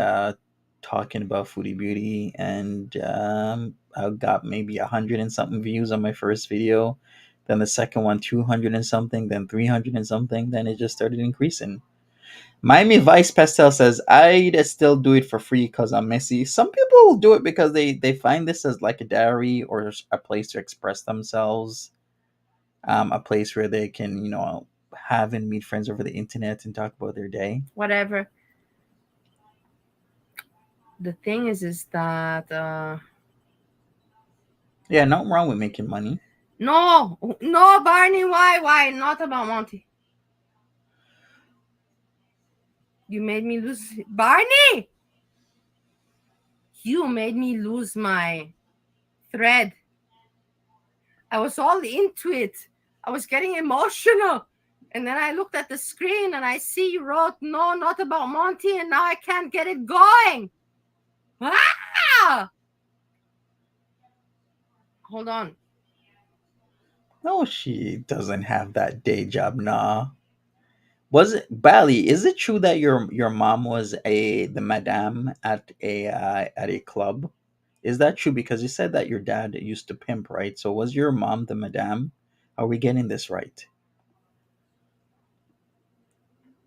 talking about Foodie Beauty, and I got maybe 100 and something views on my first video. Then the second one, 200 and something. Then 300 and something. Then it just started increasing. Miami Vice Pastel says, I'd still do it for free because I'm messy. Some people will do it because they find this as like a diary or a place to express themselves, a place where they can, have and meet friends over the internet and talk about their day. whatever. The thing is that Yeah, nothing wrong with making money. no, no, Barney, why? Not about Monty. You made me lose Barney. You made me lose my thread. I was all into it. I was getting emotional. And then I looked at the screen and I see you wrote, no, not about Monty. And now I can't get it going. Ah! Hold on. No, she doesn't have that day job, nah. Was it Bali? Is it true that your mom was the madame at a club? Is that true? Because you said that your dad used to pimp, right? So was your mom the madame? Are we getting this right?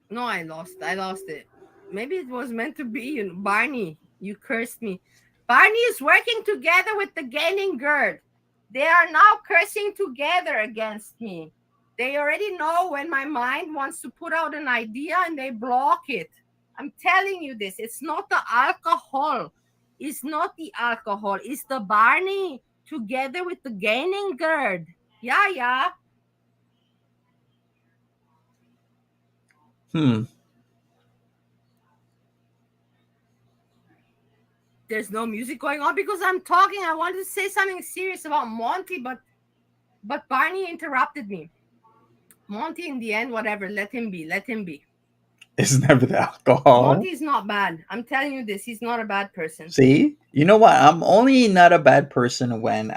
No, I lost it. Maybe it was meant to be. Barney, you cursed me. Barney is working together with the gaining gird. They are now cursing together against me. They already know when my mind wants to put out an idea and they block it. I'm telling you this. It's not the alcohol. It's not the alcohol. It's the Barney together with the gaining gird. Yeah, yeah. Hmm. There's no music going on because I'm talking. I wanted to say something serious about Monty, but Barney interrupted me. Monty, in the end, whatever, let him be. Let him be. It's never the alcohol. Monty is not bad. I'm telling you this. He's not a bad person. See, you know what? I'm only not a bad person when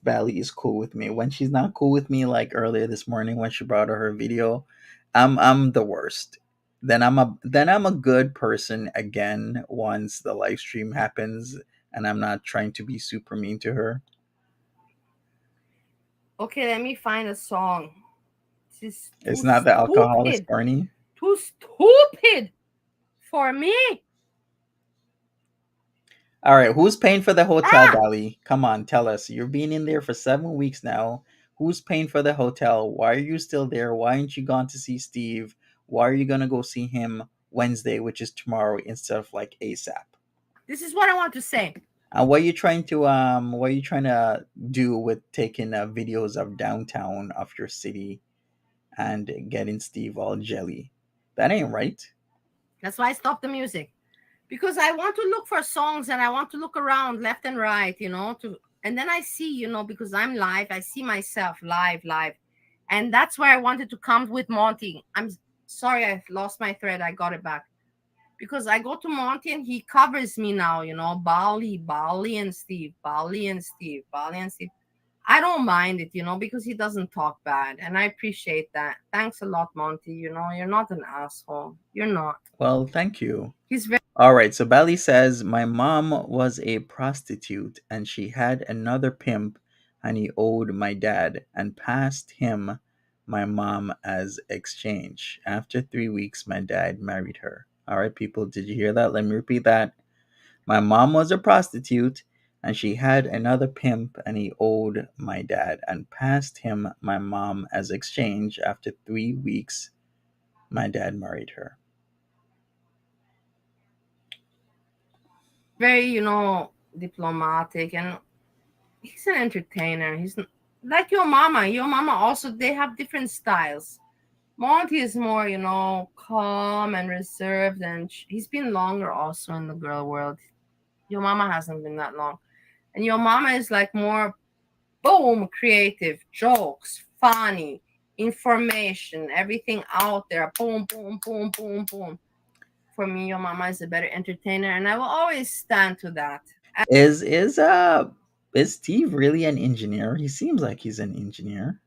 Bali is cool with me. When she's not cool with me, like earlier this morning when she brought her video, I'm the worst. Then I'm a good person again once the live stream happens and I'm not trying to be super mean to her. Okay, let me find a song. This is It's too not the alcohol, it's stupid. Barney. Too stupid for me. All right, who's paying for the hotel, Ah, Bali? Come on, tell us. You're being in there for 7 weeks now. Who's paying for the hotel? Why are you still there? Why aren't you gone to see Steve? Why are you gonna go see him Wednesday, which is tomorrow, instead of like ASAP? this is what I want to say. And what are you trying to do with taking videos of downtown of your city and getting Steve all jelly? That ain't right. That's why I stopped the music. Because I want to look for songs and I want to look around left and right, and then I see, because I'm live, I see myself live. And that's why I wanted to come with Monty. I'm sorry I lost my thread. I got it back. Because I go to Monty and he covers me now, Bali and Steve, Bali and Steve, Bali and Steve. I don't mind it, because he doesn't talk bad. And I appreciate that. Thanks a lot, Monty. You're not an asshole. You're not. Well, thank you. He's very All right, so Bally says, my mom was a prostitute and she had another pimp and he owed my dad and passed him my mom as exchange. After 3 weeks, my dad married her. All right, people, did you hear that? Let me repeat that. My mom was a prostitute and she had another pimp and he owed my dad and passed him my mom as exchange. After 3 weeks, my dad married her. very, diplomatic, and he's an entertainer. He's like your mama. Your mama also, they have different styles. Monty is more, calm and reserved, and he's been longer also in the girl world. Your mama hasn't been that long. And your mama is like more boom, creative, jokes, funny, information, everything out there. Boom, boom, boom, boom, boom. For me, your mama is a better entertainer, and I will always stand to that. Is Steve really an engineer? He seems like he's an engineer.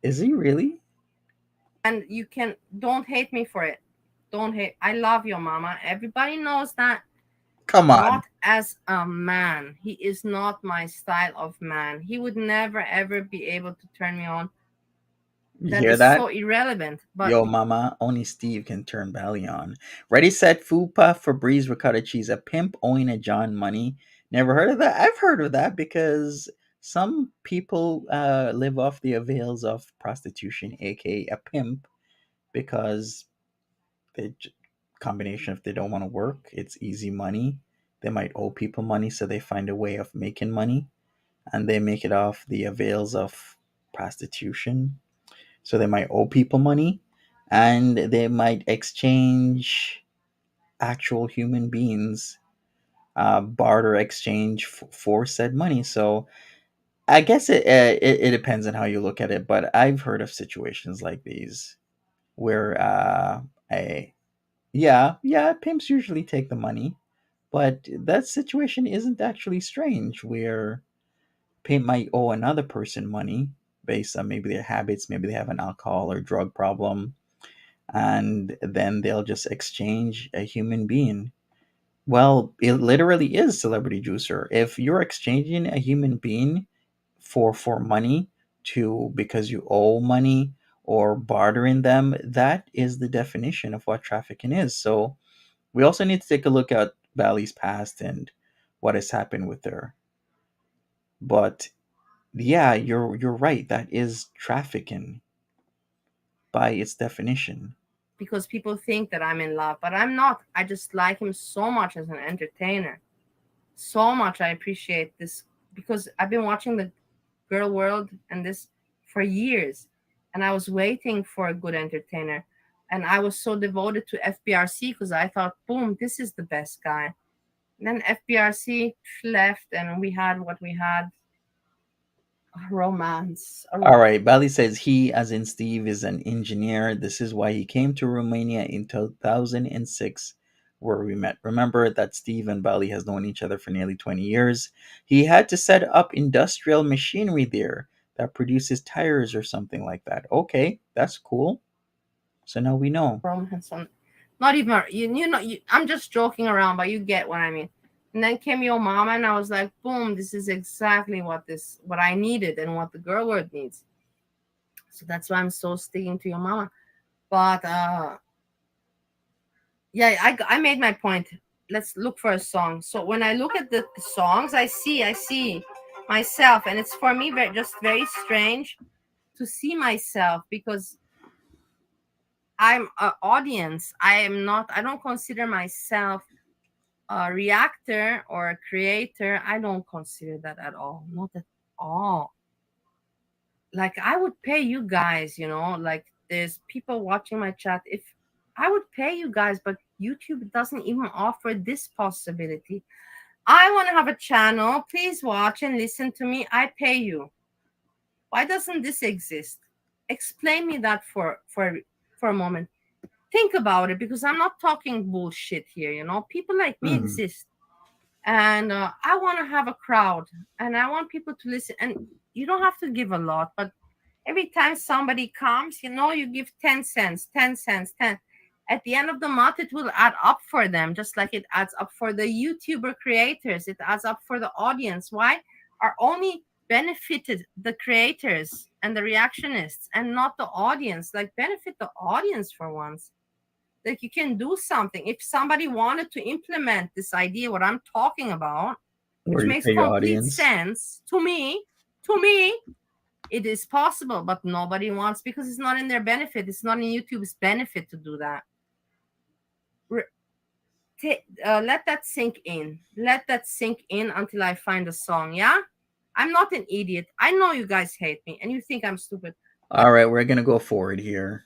Is he really? And you don't hate me for it. Don't hate. I love your mama. Everybody knows that. Come on. Not as a man. He is not my style of man. He would never ever be able to turn me on. You That hear is that? so irrelevant. But Yo, mama, only Steve can turn Bally on. Ready, set, fupa, Febreze, ricotta cheese. A pimp owing a John money. Never heard of that? I've heard of that because some people live off the avails of prostitution, aka a pimp, because they combination if they don't want to work, it's easy money. They might owe people money, so they find a way of making money, and they make it off the avails of prostitution. So they might owe people money, and they might exchange actual human beings, barter exchange for said money. So I guess it depends on how you look at it, but I've heard of situations like these where a yeah, pimps usually take the money, but that situation isn't actually strange where pimp might owe another person money based on maybe their habits, maybe they have an alcohol or drug problem, and then they'll just exchange a human being. Well, it literally is celebrity juicer. If you're exchanging a human being for money to because you owe money or bartering them, that is the definition of what trafficking is. So we also need to take a look at Bally's past and what has happened with her. But yeah, you're right. That is trafficking by its definition. because people think that I'm in love, but I'm not. I just like him so much as an entertainer. So much I appreciate this because I've been watching the girl world and this for years, and I was waiting for a good entertainer. And I was so devoted to FBRC because I thought, boom, this is the best guy. Then FBRC left, and we had what we had. Romance. All right, Bali says he, as in Steve, is an engineer. This is why he came to Romania in 2006, where we met. Remember that Steve and Bali has known each other for nearly 20 years. He had to set up industrial machinery there that produces tires or something like that. Okay, that's cool. So now we know. Romance on, not even I'm just joking around, but you get what I mean. And then came your mama, and I was like, boom, this is exactly what I needed and what the girl world needs. So that's why I'm so sticking to your mama. But yeah, I made my point. Let's look for a song. So when I look at the songs, I see myself, and it's for me just very strange to see myself, because I'm an audience. I don't consider myself a reactor or a creator. I don't consider that at all. Not at all. Like, I would pay you guys, like there's people watching my chat. If I would pay you guys, but YouTube doesn't even offer this possibility. I want to have a channel. Please watch and listen to me. I pay you. Why doesn't this exist? Explain me that for a moment. Think about it, because I'm not talking bullshit here. People like me exist, and I want to have a crowd, and I want people to listen. And you don't have to give a lot, but every time somebody comes, you give 10 cents, 10 cents, 10. At the end of the month, it will add up for them, just like it adds up for the YouTuber creators. It adds up for the audience. Why? Are only benefited the creators and the reactionists, and not the audience. Like, benefit the audience for once. Like, you can do something. If somebody wanted to implement this idea, what I'm talking about, which makes complete sense to me, it is possible, but nobody wants, because it's not in their benefit. It's not in YouTube's benefit to do that. Let that sink in. Let that sink in until I find a song, yeah? I'm not an idiot. I know you guys hate me, and you think I'm stupid. All right, we're going to go forward here.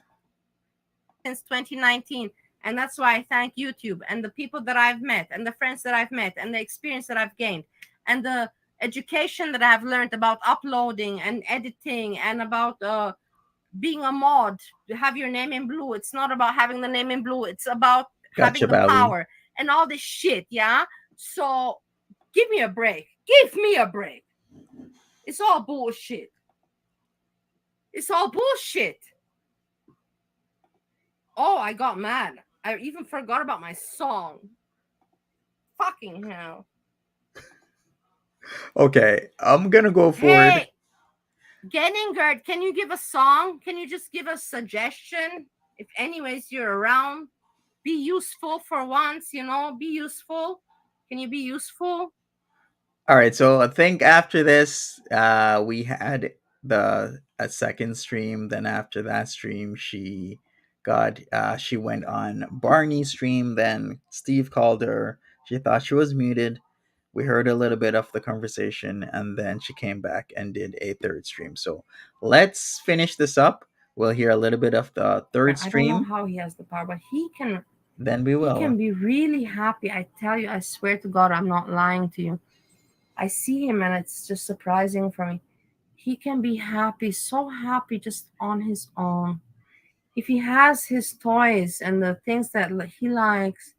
Since 2019, and that's why I thank YouTube and the people that I've met, and the friends that I've met, and the experience that I've gained, and the education that I've learned about uploading and editing, and about being a mod, to have your name in blue. It's not about having the name in blue. It's about having the power and all this shit, yeah? So give me a break. Give me a break. It's all bullshit. It's all bullshit. Oh, I got mad. I even forgot about my song. Fucking hell. Okay, I'm gonna go forward. Hey, Genningert, can you give a song? Can you just give a suggestion? If anyways you're around, be useful for once, be useful. Can you be useful? All right, so I think after this, we had a second stream. Then after that stream, she went on Barney's stream. Then Steve called her. She thought she was muted. We heard a little bit of the conversation, and then she came back and did a third stream. So let's finish this up. We'll hear a little bit of the third stream. I don't know how he has the power, but he can. Then we will. He can be really happy. I tell you, I swear to God, I'm not lying to you. I see him, and it's just surprising for me. He can be happy, so happy, just on his own. If he has his toys and the things that he likes,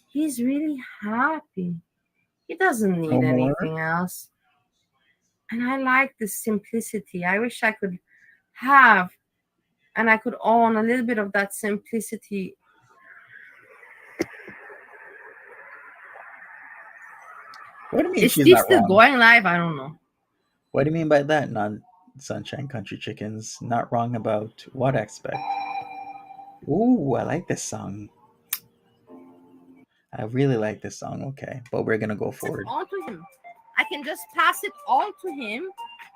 he's really happy. He doesn't need anything else. And I like the simplicity. I wish I could have, and I could own a little bit of that simplicity. What do you mean? Is Steve still going live? I don't know. What do you mean by that? Non-Sunshine Country Chickens. Not wrong about what aspect? Ooh, I like this song. I really like this song. Okay, but we're gonna go forward. On to him. I can just pass it on to him,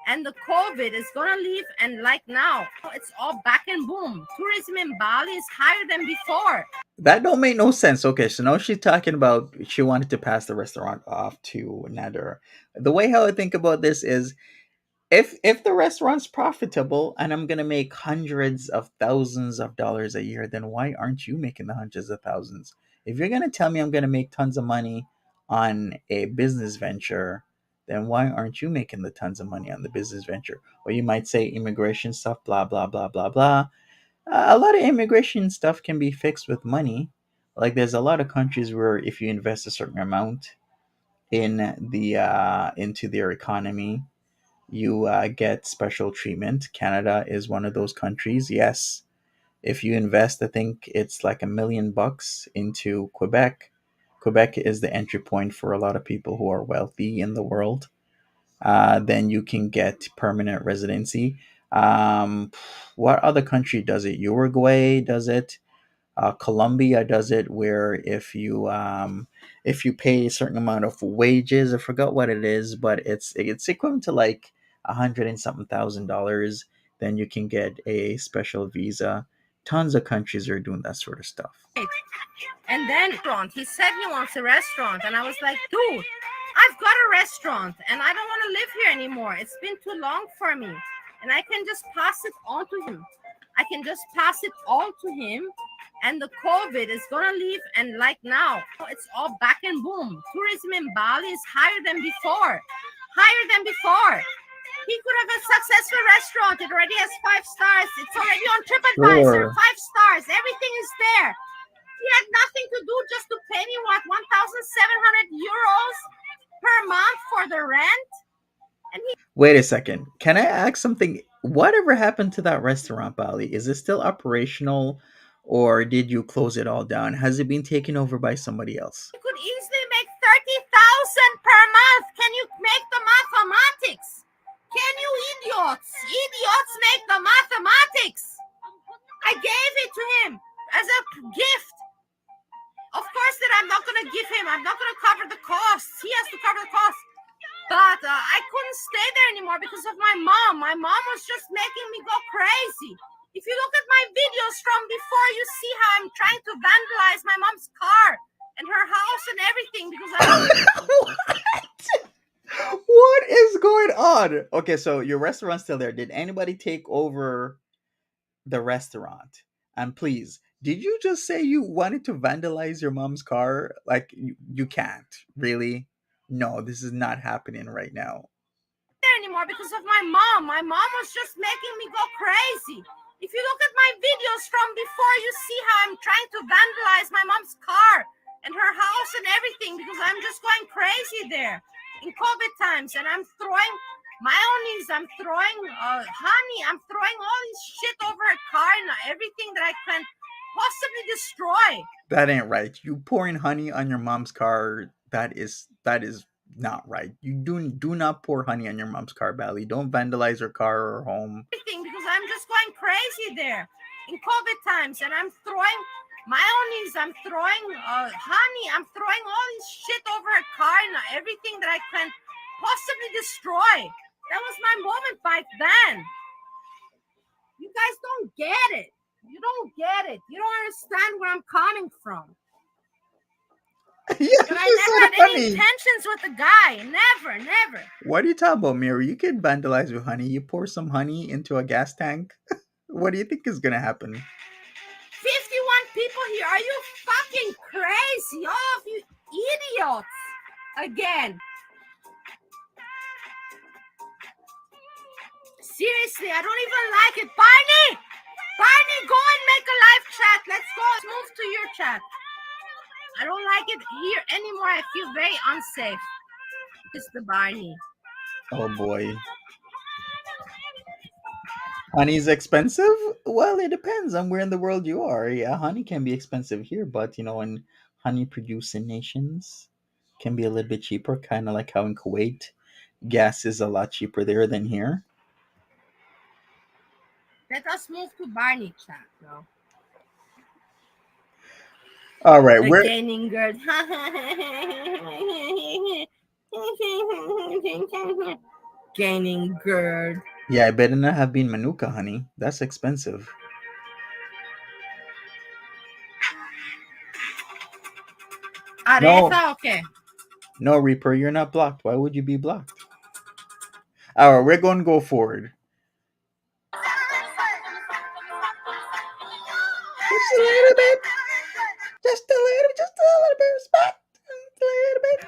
and the COVID is gonna leave. And like now, it's all back and boom. Tourism in Bali is higher than before. That don't make no sense. Okay, so now she's talking about she wanted to pass the restaurant off to Nader. The way how I think about this is, if the restaurant's profitable and I'm gonna make hundreds of thousands of dollars a year, then why aren't you making the hundreds of thousands? If you're gonna tell me I'm gonna make tons of money on a business venture, then why aren't you making the tons of money on the business venture? Or you might say immigration stuff, blah, blah, blah, blah, blah. A lot of immigration stuff can be fixed with money. Like there's a lot of countries where if you invest a certain amount in the into their economy, you get special treatment. Canada is one of those countries. Yes, if you invest, I think it's like $1 million into Quebec. Quebec is the entry point for a lot of people who are wealthy in the world. Then you can get permanent residency. What other country does it? Uruguay does it. Colombia does it, where if you pay a certain amount of wages, I forgot what it is, but it's equivalent to like 100 and something thousand dollars, then you can get a special visa. Tons of countries are doing that sort of stuff. And then he said he wants a restaurant, and I was like, dude, I've got a restaurant and I don't want to live here anymore. It's been too long for me. And I can just pass it on to him. I can just pass it all to him, and the COVID is gonna leave. And like now, it's all back and boom. Tourism in Bali is higher than before. Higher than before. He could have a successful restaurant. It already has 5 stars. It's already on TripAdvisor. Sure. 5 stars. Everything is there. He had nothing to do just to pay me what, 1,700 euros per month for the rent. And he Wait a second. Can I ask something? Whatever happened to that restaurant, Bali? Is it still operational, or did you close it all down? Has it been taken over by somebody else? could easily make 30,000 per month. Can you make the mathematics? Can you idiots? Idiots make the mathematics. I gave it to him as a gift. Of course that I'm not going to give him. I'm not going to cover the costs. He has to cover the costs. But I couldn't stay there anymore because of my mom. My mom was just making me go crazy. If you look at my videos from before, you see how I'm trying to vandalize my mom's car and her house and everything because What is going on? Okay, so your restaurant's still there. Did anybody take over the restaurant? And please, did you just say you wanted to vandalize your mom's car? Like, you can't. Really? No, this is not happening right now. there anymore because of my mom. My mom was just making me go crazy. If you look at my videos from before, you see how I'm trying to vandalize my mom's car and her house and everything because I'm just going crazy there in COVID times. And I'm throwing mayonnaise, I'm throwing honey, I'm throwing all this shit over her car and everything that I can possibly destroy. That ain't right. You pouring honey on your mom's car, that is not right. You do not pour honey on your mom's car, Bally. Don't vandalize her car or home. Everything because I'm just going crazy there in COVID times. And I'm throwing mayonnaise, I'm throwing honey, I'm throwing all this shit over her car and everything that I can possibly destroy. That was my moment back then. You guys don't get it. You don't get it. You don't understand where I'm coming from. Yeah, And I you never said had any honey. intentions with the guy. Never, never. What are you talking about, Mary? You can vandalize with honey. You pour some honey into a gas tank. What do you think is gonna happen? 51 people here. Are you fucking crazy? All of you idiots. Again. Seriously, I don't even like it. Barney! Barney, go and make a live chat. Let's go. Let's move to your chat. I don't like it here anymore. I feel very unsafe. Mr. Barney. Oh boy. Honey's expensive? Well, it depends on where in the world you are. Yeah, honey can be expensive here, but in honey producing nations can be a little bit cheaper, kind of like how in Kuwait gas is a lot cheaper there than here. Let us move to Barney chat now. All right, The we're gaining girl. Gaining girl. yeah, I better not have been Manuka honey. That's expensive. No, Aretha, okay. no, Reaper, you're not blocked. Why would you be blocked? All right, we're going to go forward. Just a little bit. Just a little bit. Respect. Just a little bit.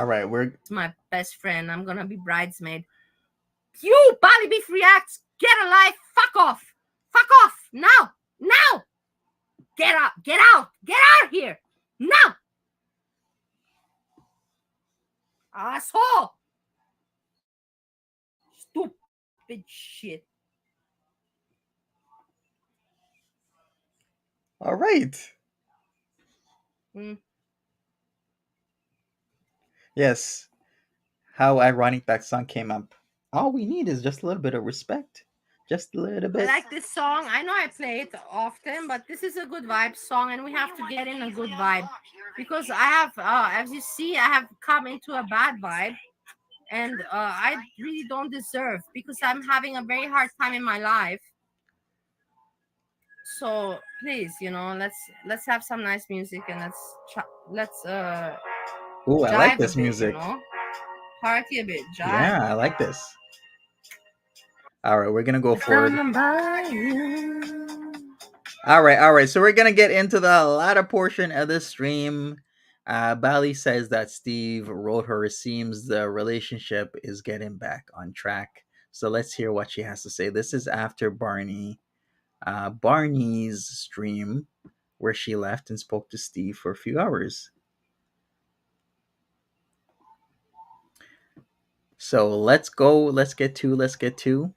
All right, we're my best friend. I'm gonna be bridesmaid. You, Bali Beef Reacts, get a life. Fuck off. Fuck off. Now. Now. Get out. Get out. Get out of here. Now. Asshole. Stupid shit. all right. Mm. Yes. How ironic that song came up. All we need is just a little bit of respect. Just a little I bit. like this song. I know I play it often, but this is a good vibe song, and we have to get in a good vibe because I have, as you see, I have come into a bad vibe, and I really don't deserve because I'm having a very hard time in my life. So please, let's have some nice music and let's Ooh, I like jive a this bit, music. party a bit, jive. Yeah, I like this. All right, we're gonna go forward. All right. So we're gonna get into the latter portion of this stream. Bali says that Steve wrote her. It seems the relationship is getting back on track. So let's hear what she has to say. This is after Barney's stream, where she left and spoke to Steve for a few hours. So let's go. Let's get to.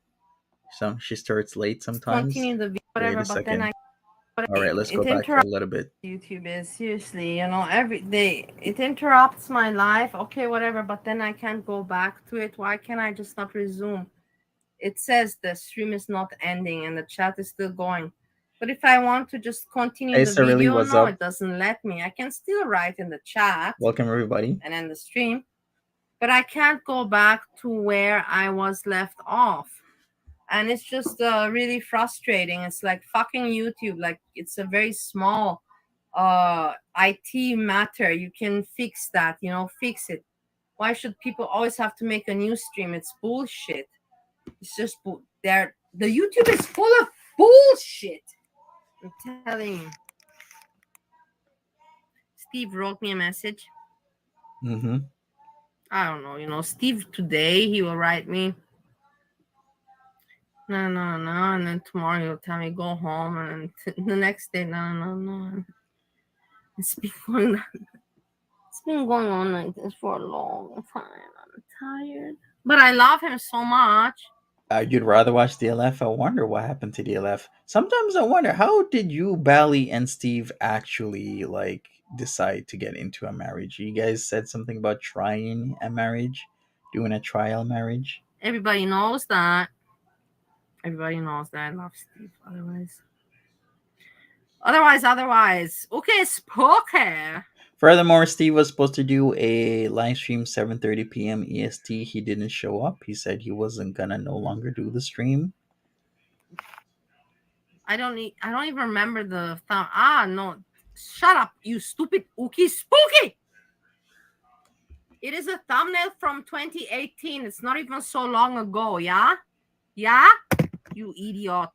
So she starts late sometimes. Continue the video, Wait whatever, a but then second. All right, let's go back for a little bit. YouTube is seriously, every day it interrupts my life. Okay, whatever, but then I can't go back to it. Why can't I just not resume? It says the stream is not ending and the chat is still going. But if I want to just continue Hey, the Sarili, video, what's no, up? it doesn't let me. I can still write in the chat Welcome, everybody. and end the stream, but I can't go back to where I was left off. And it's just really frustrating. It's like fucking YouTube. Like, it's a very small IT matter. You can fix that, fix it. Why should people always have to make a new stream? It's bullshit. It's just the YouTube is full of bullshit. I'm telling you. Steve wrote me a message. Mm-hmm. I don't know. Steve today he will write me. No, and then tomorrow he'll tell me go home, and then the next day, no. It's been going on like this for a long time. I'm tired, but I love him so much. You'd rather watch DLF? I wonder what happened to DLF. Sometimes I wonder, how did you, Bally, and Steve actually decide to get into a marriage? You guys said something about trying a marriage, doing a trial marriage. Everybody knows that. I love Steve. Otherwise. Okay, spooky. Furthermore, Steve was supposed to do a live stream 7:30 p.m. EST. He didn't show up. He said he wasn't gonna no longer do the stream. I don't even remember the thumb. No. Shut up, you stupid Ookie Spooky. It is a thumbnail from 2018. It's not even so long ago, yeah? Yeah? You idiot.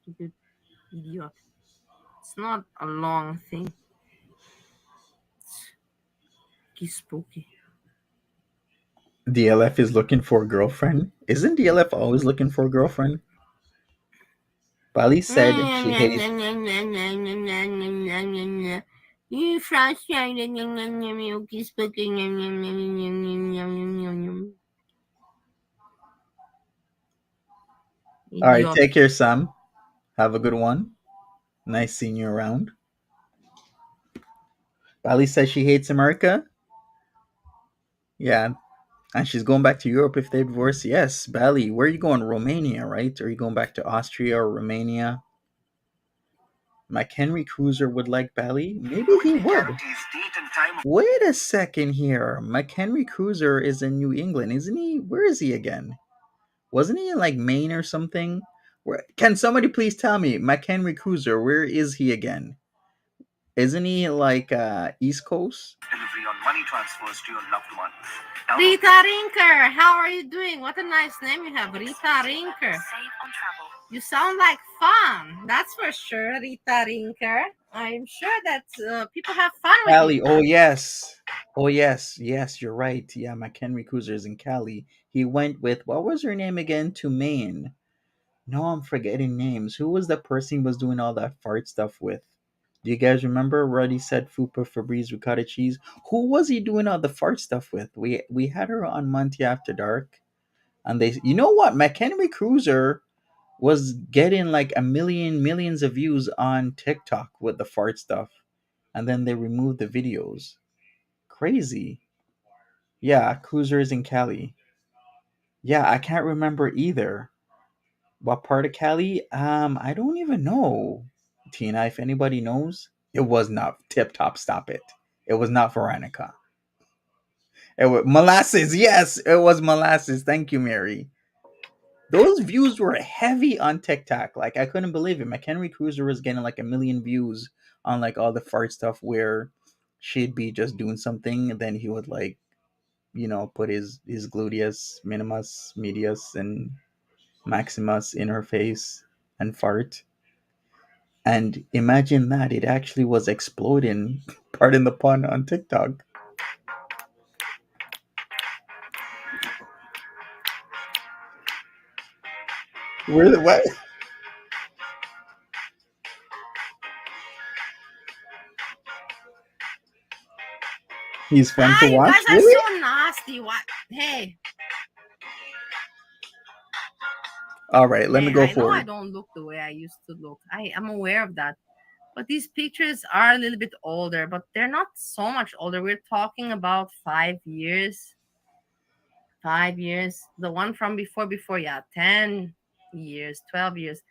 Stupid idiot. It's not a long thing. It's spooky. DLF is looking for a girlfriend. Isn't DLF always looking for a girlfriend? Bali said she hates. You frustrated. All right, take care, Sam. Have a good one. Nice seeing you around. Bali says she hates America. Yeah, and she's going back to Europe if they divorce. Yes, Bali, where are you going? Romania, right? Or are you going back to Austria or Romania? McHenry Cruiser would like Bali? Maybe he would. Wait a second here. McHenry Cruiser is in New England, isn't he? Where is he again? Wasn't he in Maine or something? Can somebody please tell me, McHenry Cruiser, where is he again? Isn't he East Coast? transfers to your loved one. Rita Rinker, how are you doing? What a nice name you have, Rita Rinker. Save on travel. You sound like fun, that's for sure, Rita Rinker. I'm sure that people have fun with Cali. you. Oh yes. Oh yes. Yes, you're right. Yeah, McHenry Cruiser is in Cali. He went with, what was her name again, to Maine. No, I'm forgetting names. Who was the person he was doing all that fart stuff with? Do you guys remember? Roddy said Fupa Febreze ricotta cheese. Who was he doing all the fart stuff with? We had her on Monty After Dark, and they, you know what? McHenry Cruiser was getting like millions of views on TikTok with the fart stuff, and then they removed the videos. Crazy. Yeah, Cruiser is in Cali. Yeah, I can't remember either. What part of Cali? I don't even know. Tina, if anybody knows, it was not Tip Top. Stop it. It was not Veronica. It was Molasses. Yes, it was Molasses. Thank you, Mary. Those views were heavy on TikTok. Like, I couldn't believe it. McHenry Cruiser was getting like 1 million views on like all the fart stuff where she'd be just doing something and then he would like, put his gluteus minimus, medius, and maximus in her face and fart. And imagine that it actually was exploding, pardon the pun, on TikTok. Where what? He's fun to You watch. guys are Really? so nasty. What? Hey, All right, let me man, go I know I forward. don't look the way I used to look. I am aware of that. But these pictures are a little bit older, but they're not so much older. We're talking about 5 years. 5 years. The one from before, yeah, 10 years, 12 years.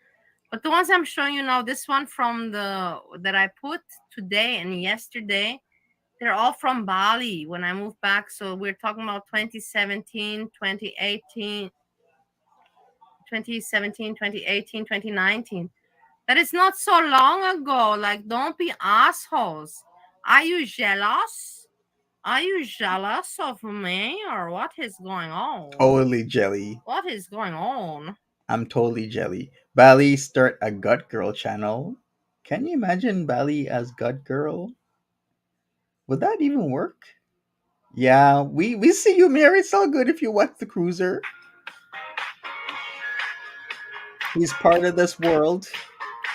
But the ones I'm showing you now, this one from that I put today and yesterday, they're all from Bali when I moved back. So we're talking about 2017, 2018, 2017, 2018, 2019. That is not so long ago. Like, don't be assholes. Are you jealous? Are you jealous of me, or what is going on? Totally jelly. What is going on? I'm totally jelly. Bali start a gut girl channel. Can you imagine Bali as gut girl? Would that even work? Yeah, we see you, Mary. It's all good if you watch the cruiser. He's part of this world.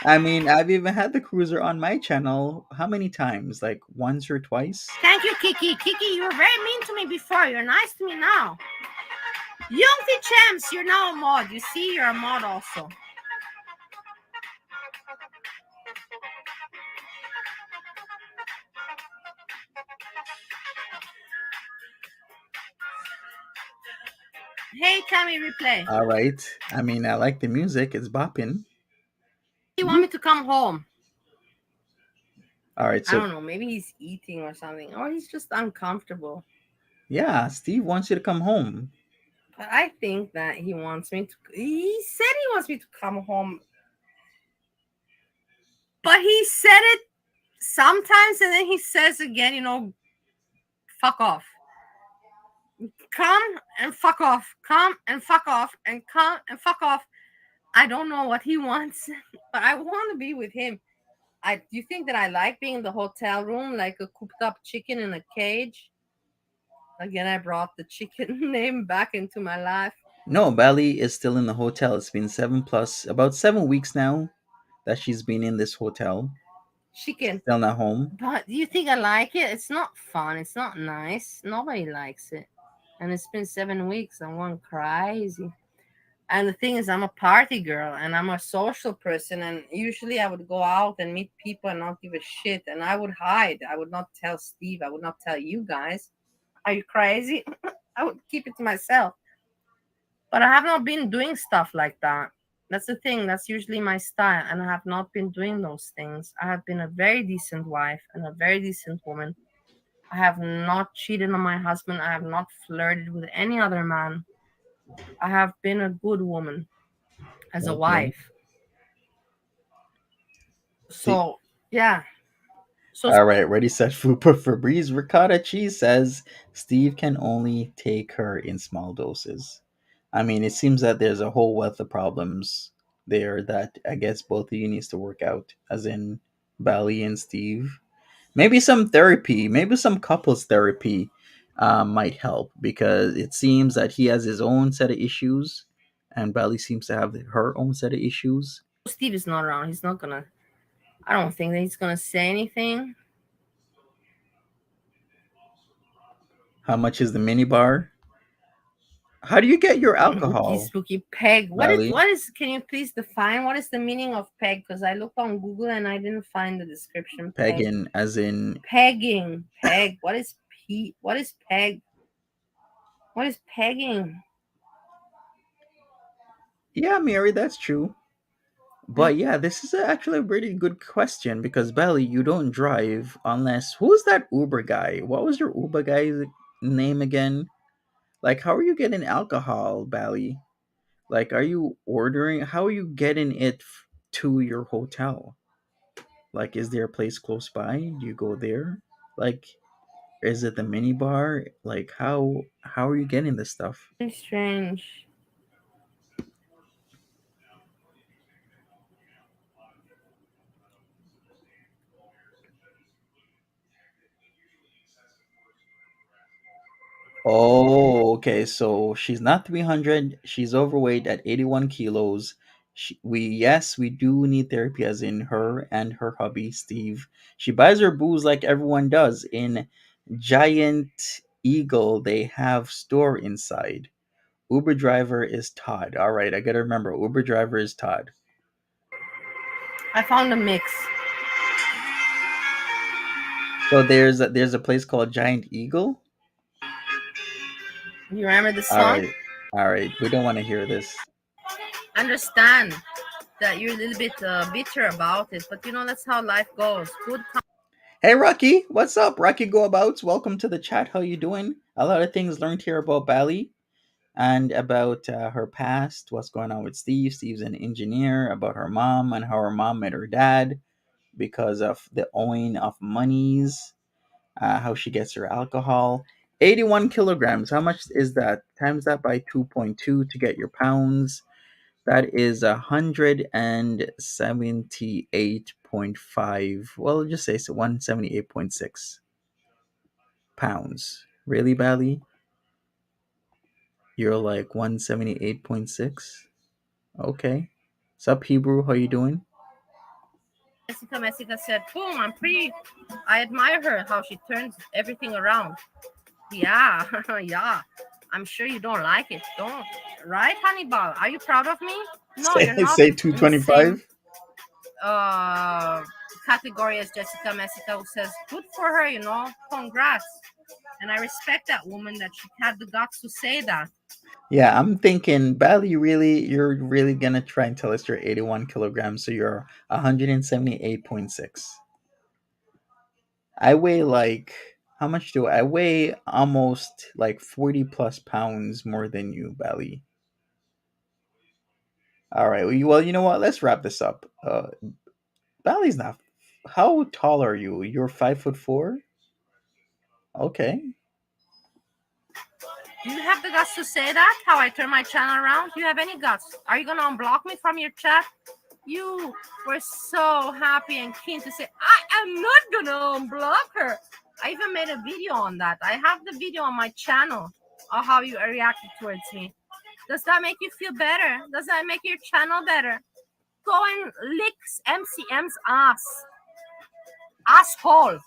I mean, I've even had the cruiser on my channel. How many times? Like once or twice? Thank you, Kiki. Kiki, you were very mean to me before. You're nice to me now. Youngty Champs, you're now a mod. You see, you're a mod also. Hey, Tammy, replay. All right. I mean, I like the music. It's bopping. You want me to come home? All right. I So don't know. Maybe he's eating or something, or he's just uncomfortable. yeah, Steve wants you to come home. But I think that he wants me to. He said he wants me to come home, but he said it sometimes, and then he says again, fuck off. Come and fuck off. Come and fuck off. And come and fuck off. I don't know what he wants, but I want to be with him. Do you think that I like being in the hotel room like a cooped up chicken in a cage? Again, I brought the chicken name back into my life. No, Bali is still in the hotel. It's been about 7 weeks now that she's been in this hotel. Chicken. Still not home. But do you think I like it? It's not fun. It's not nice. Nobody likes it. And it's been 7 weeks. I'm going crazy. And the thing is, I'm a party girl and I'm a social person. And usually I would go out and meet people and not give a shit. And I would hide. I would not tell Steve. I would not tell you guys. Are you crazy? I would keep it to myself. But I have not been doing stuff like that. That's the thing. That's usually my style. And I have not been doing those things. I have been a very decent wife and a very decent woman. I have not cheated on my husband. I have not flirted with any other man. I have been a good woman as a Okay. wife. So, yeah. So All right, ready, set, food. Febreze ricotta cheese says Steve can only take her in small doses. I mean, it seems that there's a whole wealth of problems there that I guess both of you needs to work out, as in Bali and Steve. Maybe some therapy, maybe some couples therapy might help because it seems that he has his own set of issues, and Bali seems to have her own set of issues. Steve is not around. He's not gonna. I don't think that he's gonna say anything. How much is the minibar? How do you get your Spooky, alcohol, spooky peg. What is? Bali? What is? Can you please define what is the meaning of peg? Because I looked on Google and I didn't find the description. Peg. Pagan, as in Pegging. Peg. What is p? What is peg? What is pegging? yeah, Mary, that's true. But yeah, this is actually a pretty good question because Belly, you don't drive unless who's that Uber guy? What was your Uber guy's name again? Like, how are you getting alcohol, Belly? Like, are you ordering? How are you getting it to your hotel? Like, is there a place close by? Do you go there? Like, is it the minibar? Like, how are you getting this stuff? Very strange. Oh, okay. So she's not 300. She's overweight at 81 kilos. We do need therapy, as in her and her hubby, Steve. She buys her booze like everyone does in Giant Eagle. They have store inside. Uber driver is Todd. All right, I gotta remember. Uber driver is Todd. I found a mix. So there's a place called Giant Eagle. You remember the All song? right, all right. We don't want to hear this. Understand that you're a little bit bitter about it, but you know that's how life goes. Good. Hey Rocky, what's up? Rocky Go Abouts, welcome to the chat. How you doing? A lot of things learned here about Bali and about her past. What's going on with Steve? Steve's an engineer. About her mom and how her mom met her dad because of the owing of monies. How she gets her alcohol. 81 kilograms. How much is that? Times that by 2.2 to get your pounds. That is 178.5. Well, just say so 178.6 pounds. Really, Bally? You're like 178.6? Okay. Sup, Hebrew? How you doing? Jessica said, boom, I admire her, how she turns everything around. Yeah, yeah. I'm sure you don't like it. Don't. Right, Hannibal? Are you proud of me? No, you're not. Say in the same 225? category as Jessica Messica, who says, good for her, congrats. And I respect that woman that she had the guts to say that. Yeah, I'm thinking, Bally, you're really gonna try and tell us you're 81 kilograms, so you're 178.6. I weigh like, how much do I weigh? Almost like 40 plus pounds more than you, Bally. All right. Well, you know what? Let's wrap this up. Bally's not. How tall are you? You're 5'4". Okay. Do you have the guts to say that? How I turn my channel around? Do you have any guts? Are you gonna unblock me from your chat? You were so happy and keen to say, I am not gonna unblock her. I even made a video on that. I have the video on my channel of how you reacted towards me. Does that make you feel better? Does that make your channel better? Go and lick MCM's ass. Asshole.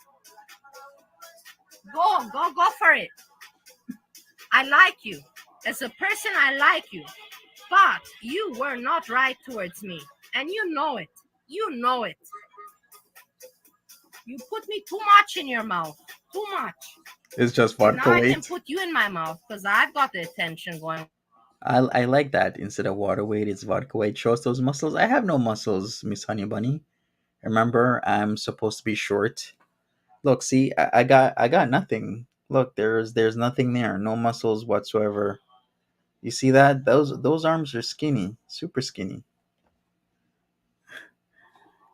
Go for it. I like you. As a person, I like you. But you were not right towards me. And you know it. You know it. You put me too much in your mouth. Too much. It's just Now vodka I can weight. put you in my mouth because I've got the attention going. I like that. Instead of water weight, it's vodka weight. Show us those muscles. I have no muscles, Miss Honey Bunny. Remember, I'm supposed to be short. Look, see, I got nothing. Look, there's nothing there. No muscles whatsoever. You see that? Those arms are skinny, super skinny.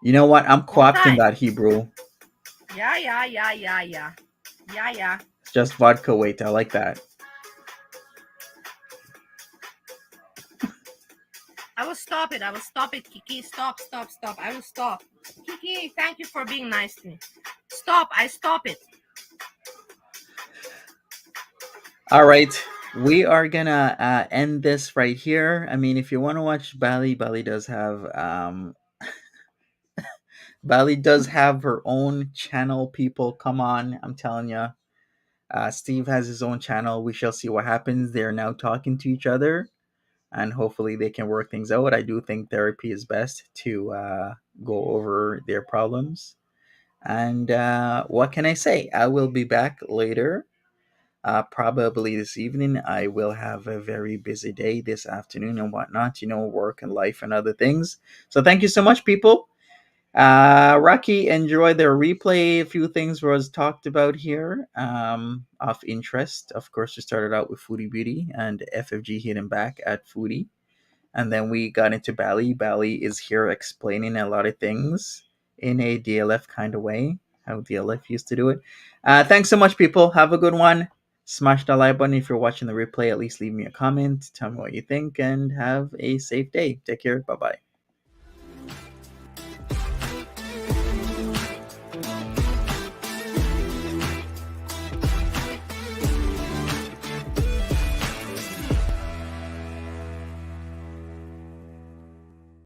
You know what? I'm co-opting Okay. that, Hebrew. Yeah, yeah, yeah, yeah, yeah. Yeah, yeah. It's just vodka weight. I like that. I will stop it. I will stop it, Kiki. Stop, stop, stop. I will stop. Kiki, thank you for being nice to me. Stop. I stop it. All right. We are gonna end this right here. I mean, if you want to watch Bali, Bali does have Bali does have her own channel. People, come on! I'm telling you. Steve has his own channel. We shall see what happens. They're now talking to each other, and hopefully they can work things out. I do think therapy is best to go over their problems. And what can I say? I will be back later. Probably this evening. I will have a very busy day this afternoon and whatnot, work and life and other things. So thank you so much, people. Rocky, enjoy the replay. A few things was talked about here of interest. Of course, we started out with Foodie Beauty and FFG hitting back at Foodie. And then we got into Bali. Bali is here explaining a lot of things in a DLF kind of way, how DLF used to do it. Thanks so much, people. Have a good one. Smash the like button if you're watching the replay. At least leave me a comment. Tell me what you think and have a safe day. Take care. Bye bye.